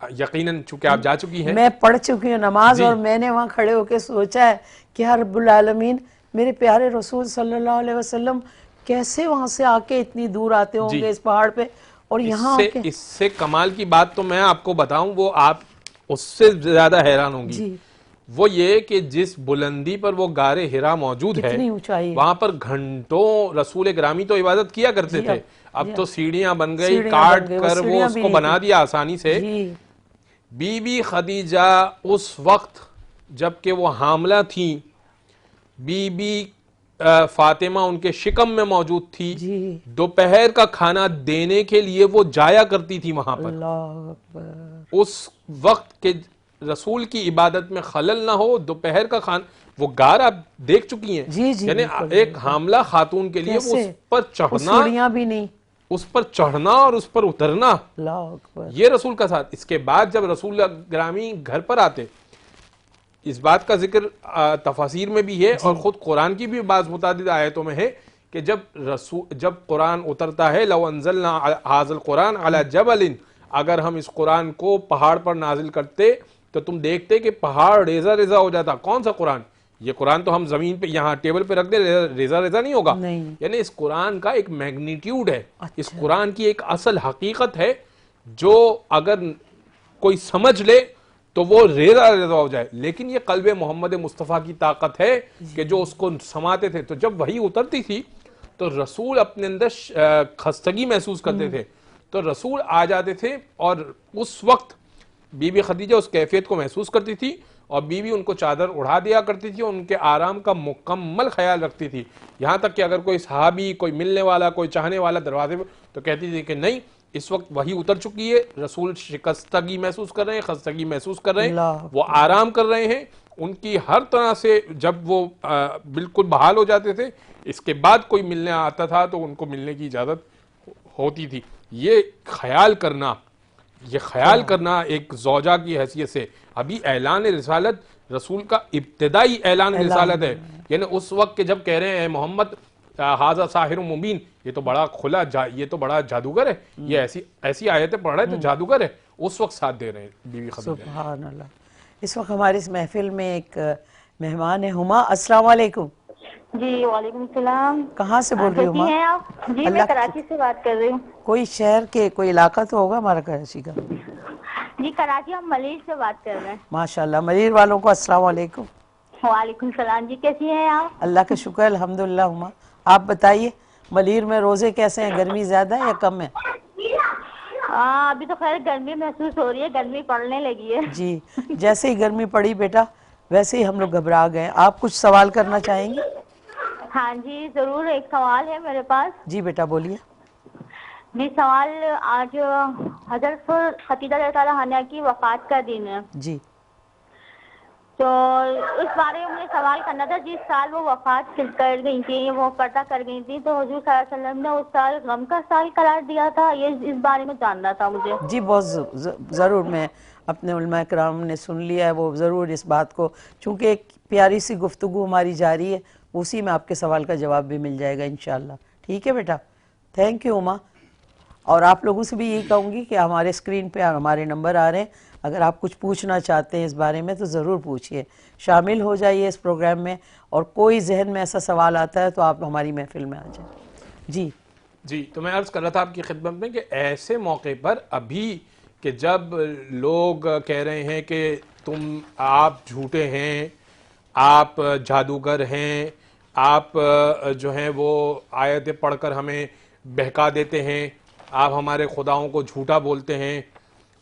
یقیناً چونکہ آپ جا چکی ہیں، میں پڑھ چکی ہوں نماز، اور میں نے وہاں کھڑے ہو کے سوچا ہے کہ یا رب العالمین، میرے پیارے رسول صلی اللہ علیہ وسلم کیسے وہاں سے آ کے اتنی دور آتے ہوں گے اس پہاڑ پہ، اور یہاں اس سے کمال کی بات تو میں آپ کو بتاؤں، وہ آپ اس سے زیادہ حیران ہوں گی. وہ یہ کہ جس بلندی پر وہ غار حرا موجود ہے، وہاں پر گھنٹوں رسول گرامی تو عبادت کیا کرتے تھے. اب تو سیڑھیاں بن گئی، کاٹ کر وہ اس کو بنا دیا آسانی سے. بی بی خدیجہ اس وقت جب کہ وہ حاملہ تھیں، بی بی فاطمہ ان کے شکم میں موجود تھی، دوپہر کا کھانا دینے کے لیے وہ جایا کرتی تھی وہاں پر. اس وقت کے رسول کی عبادت میں خلل نہ ہو، دوپہر کا کھانا، وہ غار آپ دیکھ چکی ہیں، یعنی ایک حاملہ خاتون کے لیے وہ اس پر چڑھنا، بھی نہیں، اس پر چڑھنا اور اس پر اترنا، یہ رسول کا ساتھ. اس کے بعد جب رسول گرامی گھر پر آتے، اس بات کا ذکر تفاسیر میں بھی ہے، اور خود قرآن کی بھی بعض متعدد آیتوں میں ہے کہ جب قرآن اترتا ہے، لو انزلنا ھذا القرآن علی جبل، اگر ہم اس قرآن کو پہاڑ پر نازل کرتے تو تم دیکھتے کہ پہاڑ ریزہ ریزہ ہو جاتا. کون سا قرآن؟ یہ قرآن تو ہم زمین پہ یہاں ٹیبل پہ رکھ دیں، ریزہ ریزہ نہیں ہوگا. یعنی اس قرآن کا ایک میگنیٹیوڈ ہے، اس قرآن کی ایک اصل حقیقت ہے، جو اگر کوئی سمجھ لے تو وہ ریزہ ریزہ ہو جائے. لیکن یہ قلب محمد مصطفیٰ کی طاقت ہے کہ جو اس کو سماتے تھے. تو جب وحی اترتی تھی تو رسول اپنے اندر خستگی محسوس کرتے تھے، تو رسول آ جاتے تھے، اور اس وقت بی بی خدیجہ اس کیفیت کو محسوس کرتی تھی، اور بی بی ان کو چادر اڑا دیا کرتی تھی، اور ان کے آرام کا مکمل خیال رکھتی تھی. یہاں تک کہ اگر کوئی صحابی، کوئی ملنے والا، کوئی چاہنے والا دروازے پر، تو کہتی تھی کہ نہیں، اس وقت وحی اتر چکی ہے، رسول شکستگی محسوس کر رہے ہیں، خستگی محسوس کر رہے ہیں، وہ آرام کر رہے ہیں. ان کی ہر طرح سے جب وہ بالکل بحال ہو جاتے تھے، اس کے بعد کوئی ملنے آتا تھا تو ان کو ملنے کی اجازت ہوتی تھی. یہ خیال کرنا ایک زوجہ کی حیثیت سے. ابھی اعلان رسالت رسول کا ابتدائی اعلان رسالت ہے، یعنی اس وقت کہ جب کہہ رہے ہیں محمد ھذا ساحر مبین، یہ تو بڑا کھلا، یہ تو بڑا جادوگر ہے، یہ ایسی آیتیں پڑھ رہے ہیں تو جادوگر ہے، اس وقت ساتھ دے رہے ہیں بیوی خدیجہ. سبحان اللہ. اس وقت ہماری اس محفل میں ایک مہمان ہے ہما. السلام علیکم. جی وعلیکم السلام. کہاں سے بول رہی ہو کیسی ہیں آپ؟ جی میں کراچی سے بات کر رہی ہوں. کوئی شہر کے کوئی علاقہ تو ہوگا ہمارا کراچی کا؟ جی کراچی، ہم ملیر سے بات کر رہے ہیں. ماشاءاللہ. ملیر والوں کو السلام علیکم. وعلیکم السلام. جی کیسی ہیں آپ؟ اللہ کا شکر الحمدللہ. ہما آپ بتائیے، ملیر میں روزے کیسے ہیں؟ گرمی زیادہ ہے یا کم ہے؟ ہاں ابھی تو خیر گرمی محسوس ہو رہی ہے، گرمی پڑنے لگی ہے. جی جیسے ہی گرمی پڑی بیٹا ویسے ہی ہم لوگ گھبرا گئے. آپ کچھ سوال کرنا چاہیں گی؟ ہاں جی ضرور، ایک سوال ہے میرے پاس. جی بیٹا بولیے. جی سوال، آج حضرت خدیجہ رضی اللہ عنہا کی وفات کا دن ہے. جی تو اس بارے میں مجھے سوال کرنا تھا. جس سال وہ وفات کر گئی تھی، وہ پردہ کر گئی تھی، تو حضور صلی اللہ علیہ وسلم نے اس سال غم کا سال قرار دیا تھا. یہ اس بارے میں جاننا تھا مجھے. جی بہت ضرور. میں اپنے علماء کرام نے سن لیا ہے وہ ضرور اس بات کو، چونکہ ایک پیاری سی گفتگو ہماری جاری ہے، اسی میں آپ کے سوال کا جواب بھی مل جائے گا انشاءاللہ. ٹھیک ہے بیٹا. تھینک یو اما. اور آپ لوگوں سے بھی یہی کہوں گی کہ ہمارے اسکرین پہ ہمارے نمبر آ رہے ہیں، اگر آپ کچھ پوچھنا چاہتے ہیں اس بارے میں تو ضرور پوچھیے، شامل ہو جائیے اس پروگرام میں، اور کوئی ذہن میں ایسا سوال آتا ہے تو آپ ہماری محفل میں آ جائیں۔ جی تو میں عرض کر رہا تھا آپ کی خدمت میں کہ ایسے موقع پر ابھی کہ جب لوگ کہہ رہے ہیں کہ آپ جھوٹے ہیں، آپ جادوگر ہیں، آپ جو ہیں وہ آیتیں پڑھ کر ہمیں بہکا دیتے ہیں، آپ ہمارے خداؤں کو جھوٹا بولتے ہیں،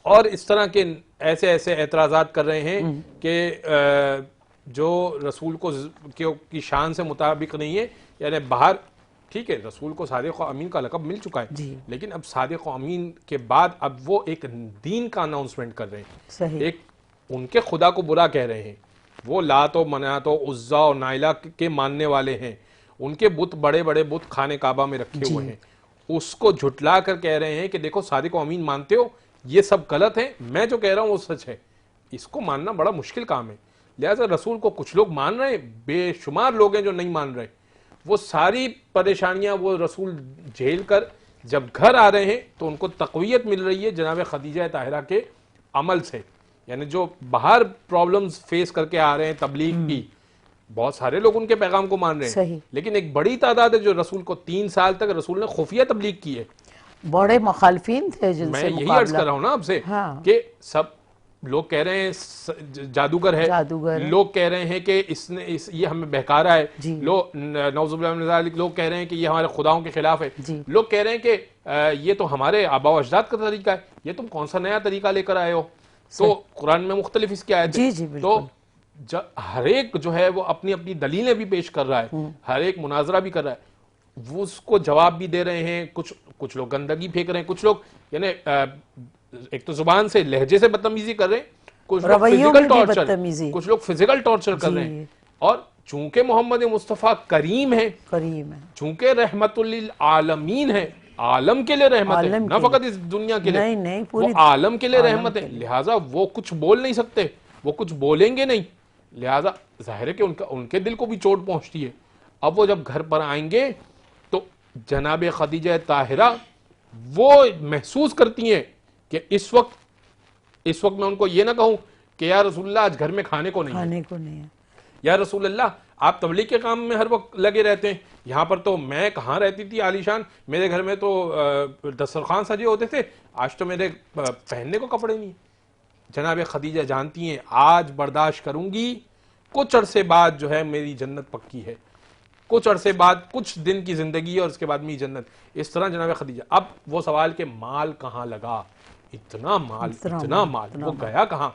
اور اس طرح کے ایسے اعتراضات کر رہے ہیں کہ جو رسول کی شان سے مطابق نہیں ہے، یعنی باہر ٹھیک ہے رسول کو صادق و امین کا لقب مل چکا ہے، لیکن اب صادق و امین کے بعد اب وہ ایک دین کا اناؤنسمنٹ کر رہے ہیں، ایک ان کے خدا کو برا کہہ رہے ہیں، وہ لات و منات و عزا و نائلہ کے ماننے والے ہیں، ان کے بت بڑے بڑے بت خانے کعبہ میں رکھے ہوئے ہیں، اس کو جھٹلا کر کہہ رہے ہیں کہ دیکھو صادق و امین مانتے ہو، یہ سب غلط ہے، میں جو کہہ رہا ہوں وہ سچ ہے۔ اس کو ماننا بڑا مشکل کام ہے، لہٰذا رسول کو کچھ لوگ مان رہے ہیں، بے شمار لوگ ہیں جو نہیں مان رہے، وہ ساری پریشانیاں وہ رسول جھیل کر جب گھر آ رہے ہیں تو ان کو تقویت مل رہی ہے جناب خدیجہ طاہرہ کے عمل سے، یعنی جو باہر پرابلمز فیس کر کے آ رہے ہیں تبلیغ کی، بہت سارے لوگ ان کے پیغام کو مان رہے ہیں، لیکن ایک بڑی تعداد ہے جو رسول کو 3 سال تک رسول نے خفیہ تبلیغ کی ہے، بڑے مخالفین تھے جن سے میں یہی عرض کر رہا ہوں نا آپ سے کہ سب لوگ کہہ رہے ہیں جادوگر ہے، لوگ کہہ رہے ہیں کہ یہ ہمیں بہکا رہا ہے، نعوذ باللہ من ذالک، لوگ کہہ رہے ہیں کہ یہ ہمارے خداؤں کے خلاف ہے، لوگ کہہ رہے ہیں کہ یہ تو ہمارے آباء و اجداد کا طریقہ ہے، یہ تم کون سا نیا طریقہ لے کر آئے ہو، تو قرآن میں مختلف اس کی آیت ہے، تو ہر ایک جو ہے وہ اپنی اپنی دلیلیں بھی پیش کر رہا ہے، ہر ایک مناظرہ بھی کر رہا ہے، وہ اس کو جواب بھی دے رہے ہیں، کچھ لوگ گندگی پھینک رہے ہیں، کچھ لوگ یعنی ایک تو زبان سے لہجے سے بدتمیزی کر رہے ہیں، کچھ لوگ فزیکل ٹارچر کر رہے ہیں، اور چونکہ محمد مصطفیٰ کریم ہے، چونکہ رحمت للعالمین ہے، عالم کے لیے رحمت ہے، نہ فقط اس دنیا کے لیے، وہ عالم کے لیے رحمت ہے، لہٰذا وہ کچھ بول نہیں سکتے، وہ کچھ بولیں گے نہیں، لہٰذا ظاہر ہے کہ ان کے دل کو بھی چوٹ پہنچتی ہے۔ اب وہ جب گھر پر آئیں گے تو جناب خدیجہ طاہرہ وہ محسوس کرتی ہیں کہ اس وقت میں ان کو یہ نہ کہوں کہ یا رسول اللہ آج گھر میں کھانے کو نہیں ہے، یا رسول اللہ آپ تبلیغ کے کام میں ہر وقت لگے رہتے ہیں، یہاں پر تو میں کہاں رہتی تھی عالی شان، میرے گھر میں تو دسترخوان سجے ہوتے تھے، آج تو میرے پہننے کو کپڑے نہیں ہیں۔ جناب خدیجہ جانتی ہیں آج برداشت کروں گی، کچھ عرصے بعد جو ہے میری جنت پکی ہے، کچھ عرصے بعد کچھ دن کی زندگی ہے اور اس کے بعد میری جنت، اس طرح جناب خدیجہ۔ اب وہ سوال کہ مال کہاں لگا، اتنا مال وہ گیا کہاں؟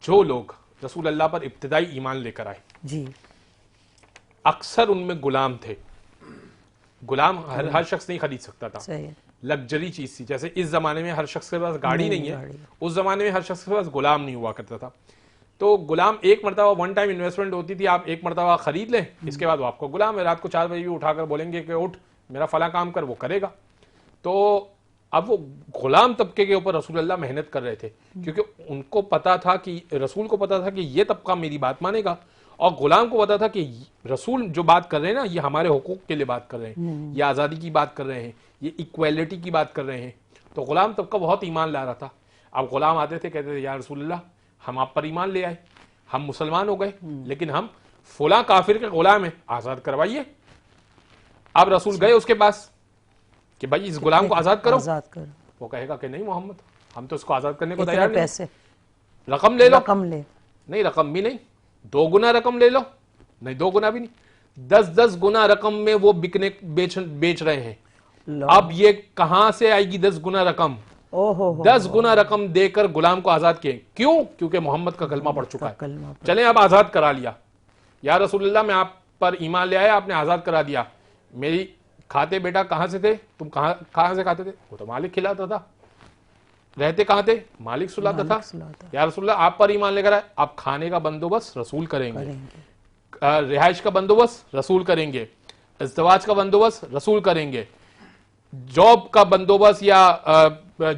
جو لوگ رسول اللہ پر ابتدائی ایمان لے کر آئے اکثر ان میں غلام تھے، غلام ہر شخص نہیں خرید سکتا تھا، لگژری چیز تھی، جیسے اس زمانے میں ہر شخص کے پاس گاڑی نہیں ہے، اس زمانے میں ہر شخص کے پاس غلام نہیں ہوا کرتا تھا، تو غلام ایک مرتبہ ون ٹائم انویسٹمنٹ ہوتی تھی، آپ ایک مرتبہ خرید لیں، اس کے بعد وہ آپ کو غلام ہے، رات کو 4 بجے بھی اٹھا کر بولیں گے کہ اٹھ میرا فلاں کام کر، وہ کرے گا۔ تو اب وہ غلام طبقے کے اوپر رسول اللہ محنت کر رہے تھے، کیونکہ ان کو پتا تھا کہ رسول کو پتا تھا کہ یہ طبقہ میری بات مانے گا، اور غلام کو پتا تھا کہ رسول جو بات کر رہے ہیں نا یہ ہمارے حقوق کے لیے بات کر رہے ہیں، یہ آزادی کی بات کر رہے ہیں، یہ ایکویلٹی کی بات کر رہے ہیں، تو غلام طبقہ بہت ایمان لا رہا تھا۔ اب غلام آتے تھے کہتے تھے یا رسول اللہ ہم آپ پر ایمان لے آئے، ہم مسلمان ہو گئے، لیکن ہم فلاں کافر کے غلام ہیں، آزاد کروائیے۔ اب رسول گئے اس کے پاس کہ بھائی اس غلام کو آزاد کرو، وہ کہے گا کہ نہیں محمد ہم تو اس کو آزاد کرنے کو تیار نہیں، رقم لے لو، نہیں رقم بھی نہیں، 2 گنا رقم لے لو، نہیں 2 گنا بھی نہیں، 10 گنا رقم میں وہ بیچ رہے ہیں۔ اب یہ کہاں سے آئے گی 10 گنا رقم؟ 10 گنا رقم دے کر غلام کو آزاد کیے، کیوں؟ کیونکہ محمد کا کلمہ پڑھ چکا ہے، چلیں اب آزاد کرا لیا، یا رسول اللہ میں آپ پر ایمان لے آیا، آپ نے آزاد کرا دیا، میری کھاتے بیٹا کہاں سے تھے تم، کہاں سے کھاتے تھے؟ وہ تو مالک کھلاتا تھا، رہتے کہاں تھے؟ مالک سلاتا تھا، یا رسول اللہ آپ پر ایمان لے کر آئے، اب کھانے کا بندوبست رسول کریں گے، رہائش کا بندوبست رسول کریں گے، ازدواج کا بندوبست رسول کریں گے، جاب کا بندوبست یا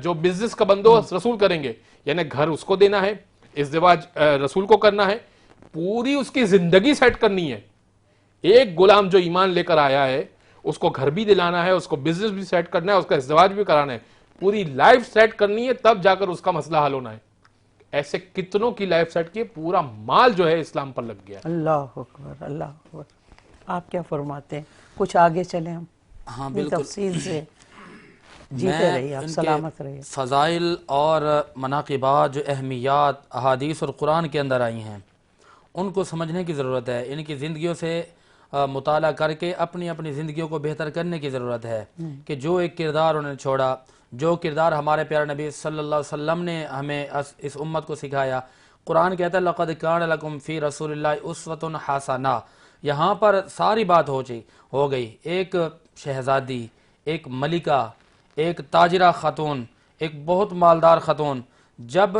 جو بزنس کا بندوبست رسول کریں گے، یعنی گھر اس کو دینا ہے، ازدواج رسول کو کرنا ہے، پوری اس کی زندگی سیٹ کرنی ہے۔ ایک غلام جو ایمان لے کر آیا ہے اس کو گھر بھی دلانا ہے، اس کو بزنس بھی سیٹ کرنا ہے، اس کا ازدواج بھی کرانا ہے، پوری لائف سیٹ کرنی ہے، تب جا کر اس کا مسئلہ حل ہونا ہے. ایسے کتنوں کی لائف سیٹ کی، پورا مال جو ہے اسلام پر لگ گیا. اللہ اکبر، اللہ اکبر. آپ کیا فرماتے ہیں؟ کچھ آگے چلیں ہم. ہاں بالکل، تفصیل سے جیتے رہیے آپ، سلامت رہیے. فضائل اور مناقبات جو اہمیات احادیث اور قرآن کے اندر آئی ہیں ان کو سمجھنے کی ضرورت ہے. ان کی زندگیوں سے مطالعہ کر کے اپنی اپنی زندگیوں کو بہتر کرنے کی ضرورت ہے کہ جو ایک کردار انہوں نے چھوڑا، جو کردار ہمارے پیارے نبی صلی اللہ علیہ وسلم نے ہمیں اس امت کو سکھایا. قرآن کہتا ہے لَقَدْ كَانَ لَكُمْ فِي رَسُولِ اللَّهِ أُسْوَةٌ حَسَنَةٌ. یہاں پر ساری بات ہو گئی. ایک شہزادی، ایک ملکہ، ایک تاجرہ خاتون، ایک بہت مالدار خاتون، جب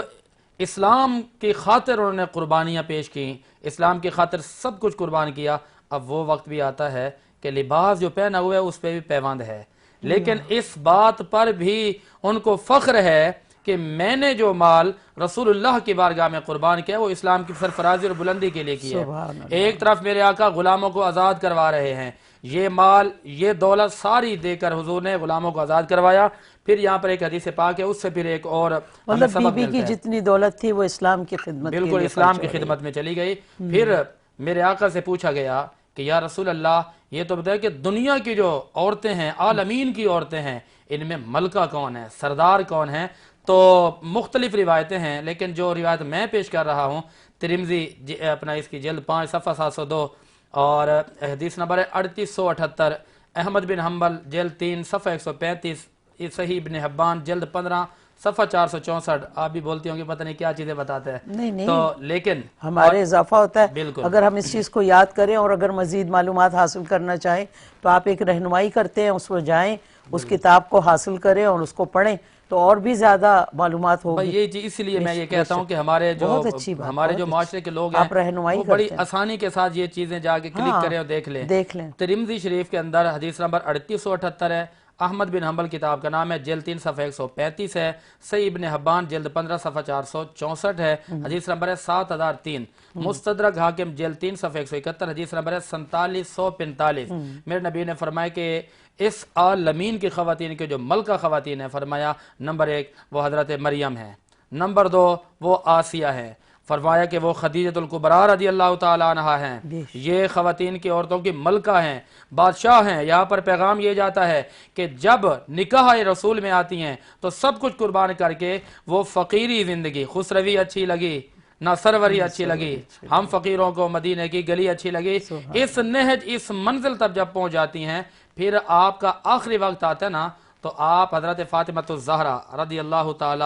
اسلام کی خاطر انہوں نے قربانیاں پیش کی، اسلام کی خاطر سب کچھ قربان کیا. اب وہ وقت بھی آتا ہے کہ لباس جو پہنا ہوا ہے اس پہ بھی پیوند ہے، لیکن اس بات پر بھی ان کو فخر ہے کہ میں نے جو مال رسول اللہ کی بارگاہ میں قربان کیا وہ اسلام کی سرفرازی اور بلندی کے لیے کیا ہے. ایک طرف میرے آقا غلاموں کو آزاد کروا رہے ہیں، یہ مال یہ دولت ساری دے کر حضور نے غلاموں کو آزاد کروایا. پھر یہاں پر ایک حدیث پاک ہے، اس سے پھر ایک اور مطلب بی بی کی جتنی دولت تھی وہ اسلام کی خدمت کے لیے بالکل اسلام کی خدمت میں چلی گئی. پھر میرے آقا سے پوچھا گیا کہ یا رسول اللہ یہ تو بتائے کہ دنیا کی جو عورتیں ہیں، عالمین کی عورتیں ہیں، ان میں ملکہ کون ہے، سردار کون ہے؟ تو مختلف روایتیں ہیں، لیکن جو روایت میں پیش کر رہا ہوں ترمذی اپنا اس کی جلد 5 صفحہ 702 اور حدیث نمبر ہے 3878، احمد بن حنبل جلد 3 صفحہ 135، صحیح ابن حبان جلد 15 صفحہ 464. آپ بھی بولتی ہوں گے پتہ نہیں کیا چیزیں بتاتے ہیں. نہیں تو لیکن ہمارے اضافہ ہوتا ہے. بالکل اگر ہم اس چیز کو یاد کریں اور اگر مزید معلومات حاصل کرنا چاہیں تو آپ ایک رہنمائی کرتے ہیں، اس پر جائیں، اس کتاب کو حاصل کریں اور اس کو پڑھیں تو اور بھی زیادہ معلومات ہوگی. یہ چیز اس لیے میں یہ کہتا ہوں کہ ہمارے جو معاشرے کے لوگ ہیں وہ بڑی آسانی کے ساتھ یہ چیزیں جا کے کلک کریں اور دیکھ لیں. ترمذی شریف کے اندر حدیث نمبر 3878 ہے، احمد بن حنبل کتاب کا نام ہے، جلد 3 صفحہ 135 ہے، صحیح ابن حبان جلد 15 صفحہ 464 ہے، حدیث نمبر ہے 7003، مستدرک حاکم جلد 3 صفحہ 171، حدیث نمبر ہے 4745. میرے نبی نے فرمایا کہ اس عالمین کی خواتین کے جو ملکہ خواتین ہیں، فرمایا نمبر 1 وہ حضرت مریم ہے، نمبر 2 وہ آسیہ ہے، فرمایا کہ وہ خدیجہ الکبریٰ رضی اللہ تعالی عنہ ہیں. یہ خواتین کی عورتوں کی ملکہ ہیں، بادشاہ ہیں. یہاں پر پیغام یہ جاتا ہے کہ جب نکاح رسول میں آتی ہیں تو سب کچھ قربان کر کے وہ فقیری زندگی، خسروی اچھی لگی نہ سروری اچھی لگی، ہم فقیروں کو مدینے کی گلی اچھی لگی، اس نہج اس منزل تب جب پہنچ جاتی ہیں پھر آپ کا آخری وقت آتا ہے نا تو آپ حضرت فاطمہ الزہرا رضی اللہ تعالی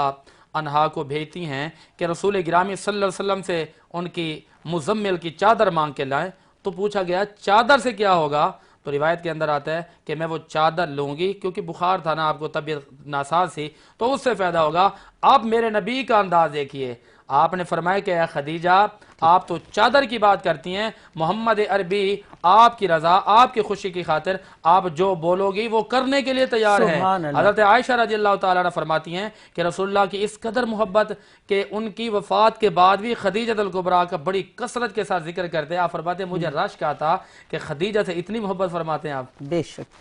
عنہا کو بھیجتی ہیں کہ رسول گرامی صلی اللہ علیہ وسلم سے ان کی مزمل کی چادر مانگ کے لائیں. تو پوچھا گیا چادر سے کیا ہوگا؟ تو روایت کے اندر آتا ہے کہ میں وہ چادر لوں گی کیونکہ بخار تھا نا، آپ کو طبیعت ناساز تھی تو اس سے فائدہ ہوگا. آپ میرے نبی کا انداز دیکھیے، آپ نے فرمایا کہ اے خدیجہ آپ تو چادر کی بات کرتی ہیں، محمد عربی آپ کی رضا آپ کی خوشی کی خاطر آپ جو بولو گی وہ کرنے کے لیے تیار ہے. حضرت عائشہ رضی اللہ تعالیٰ عنہ فرماتی ہیں کہ رسول اللہ کی اس قدر محبت کہ ان کی وفات کے بعد بھی خدیجہ الکبریٰ کا بڑی کثرت کے ساتھ ذکر کرتے ہیں. آپ فرماتے ہیں مجھے رشک آتا کہ خدیجہ سے اتنی محبت فرماتے ہیں آپ. بے شک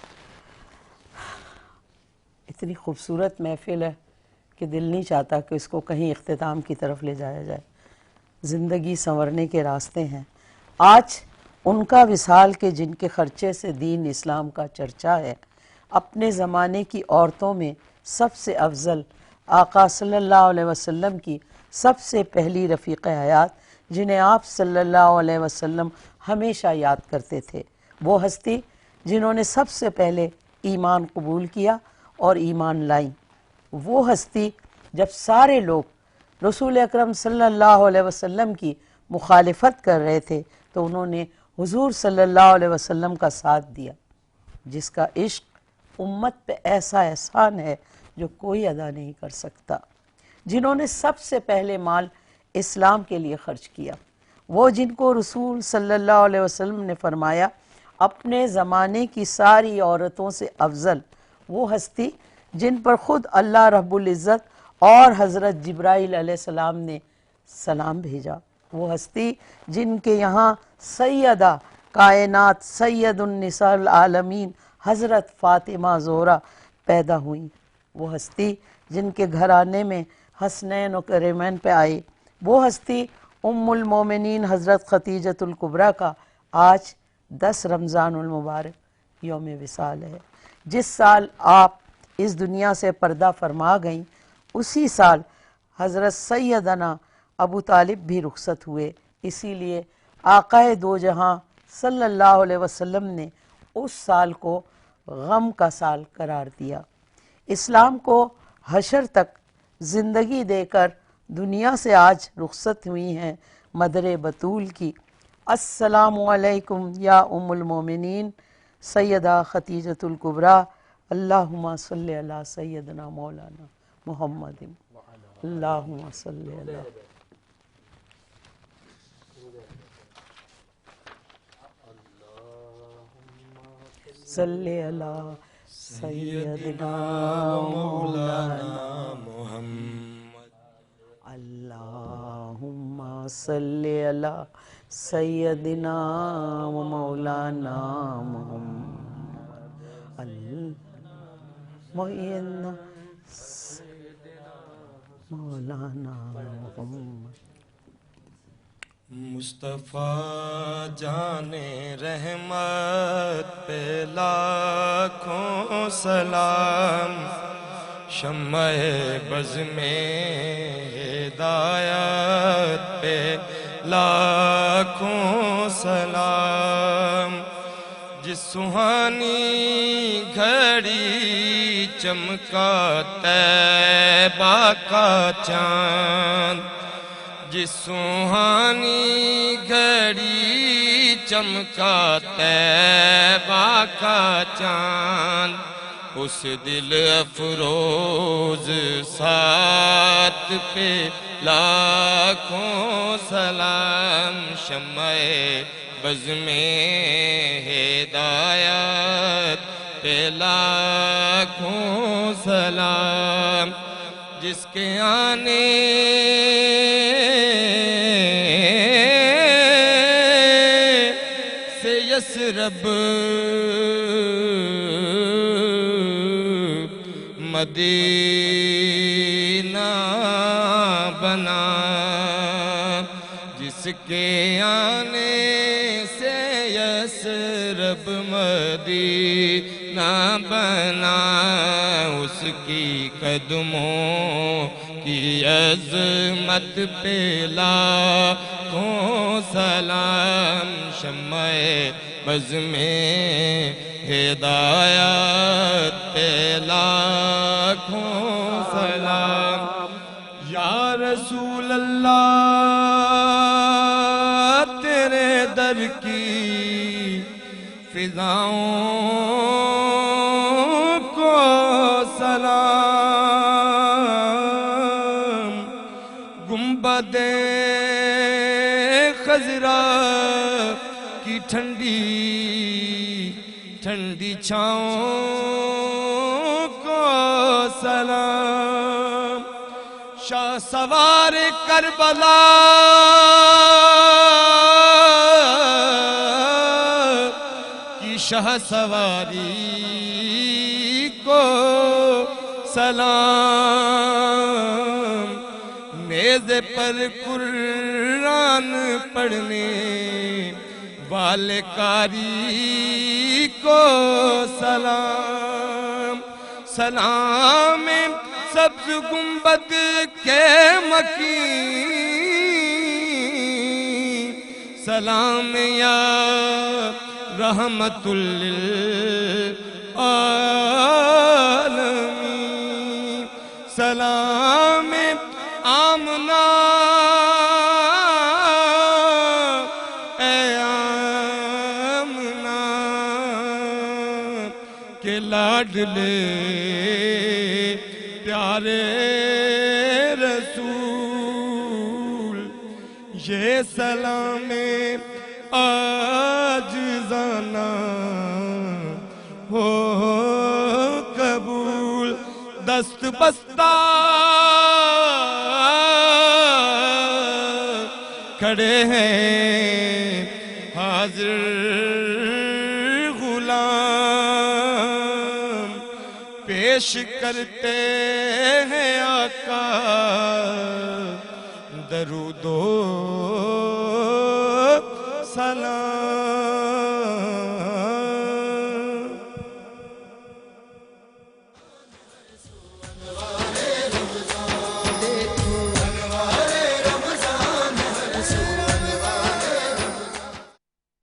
اتنی خوبصورت محفل ہے کہ دل نہیں چاہتا کہ اس کو کہیں اختتام کی طرف لے جایا جائے. زندگی سنورنے کے راستے ہیں. آج ان کا وصال کے جن کے خرچے سے دین اسلام کا چرچا ہے، اپنے زمانے کی عورتوں میں سب سے افضل آقا صلی اللہ علیہ وسلم کی سب سے پہلی رفیق حیات جنہیں آپ صلی اللہ علیہ وسلم ہمیشہ یاد کرتے تھے، وہ ہستی جنہوں نے سب سے پہلے ایمان قبول کیا اور ایمان لائیں، وہ ہستی جب سارے لوگ رسول اکرم صلی اللہ علیہ وسلم کی مخالفت کر رہے تھے تو انہوں نے حضور صلی اللہ علیہ وسلم کا ساتھ دیا، جس کا عشق امت پہ ایسا احسان ہے جو کوئی ادا نہیں کر سکتا. جنہوں نے سب سے پہلے مال اسلام کے لیے خرچ کیا، وہ جن کو رسول صلی اللہ علیہ وسلم نے فرمایا اپنے زمانے کی ساری عورتوں سے افضل، وہ ہستی جن پر خود اللہ رب العزت اور حضرت جبرائیل علیہ السلام نے سلام بھیجا، وہ ہستی جن کے یہاں سیدہ کائنات سید النساء العالمین حضرت فاطمہ زہرا پیدا ہوئیں۔ وہ ہستی جن کے گھرانے میں حسنین و کریمین پہ آئی، وہ ہستی ام المومنین حضرت خدیجۃ الکبریٰ کا آج 10 رمضان المبارک یوم وصال ہے۔ جس سال آپ اس دنیا سے پردہ فرما گئیں، اسی سال حضرت سیدنا ابو طالب بھی رخصت ہوئے۔ اسی لیے آقائے دو جہاں صلی اللہ علیہ وسلم نے اس سال کو غم کا سال قرار دیا۔ اسلام کو حشر تک زندگی دے کر دنیا سے آج رخصت ہوئی ہیں مدر بطول کی۔ السلام علیکم یا ام المومنین سیدہ خدیجۃ الکبریٰ، اللہم صلی علی سیدنا مولانا محمد، اللہم صلی علی صلی علی سیدنا مولانا محمد، اللہم صلی علی سیدنا مولانا محمد، معین مولانا محمد۔ مصطفیٰ جان رحمت پہ لاکھوں سلام، شمع بز میں ہدایت پہ لاکھوں سلام، جس سہانی گھڑی چمکا طیبہ کا چاند، جس سہانی گھڑی چمکا طیبہ کا چاند، اس دل افروز ساتھ پہ لاکھوں سلام، شمع بز میں ہدایت پہ لاکھوں سلام، جس کے آنے سے یثرب مدینہ بنا، جس کے آنے سے یثرب مدینہ بنا، اس کی قدموں کی عظمت پہ لاکھوں سلام، شمع بز میں ہدایت پہ لاکھوں سلام، یا رسول اللہ تیرے در کی فضاؤں کو سلام، گنبد خضرا کی ٹھنڈی ٹھنڈی چھاؤں کو سلام، شاہ سوار کربلا کی شاہ سواری کو سلام، نیزے پر قرآن پڑھنے والے قاری کو سلام، سلام سبز گنبد کے مکین، سلام یا رحمت للعالمین، سلام آمنہ لاڈلے پیارے رسول، یہ سلام عاجزانہ ہو قبول، دست بستہ کھڑے ہیں حاضر غلام، پیش کرتے ہیں آقا درود و سلام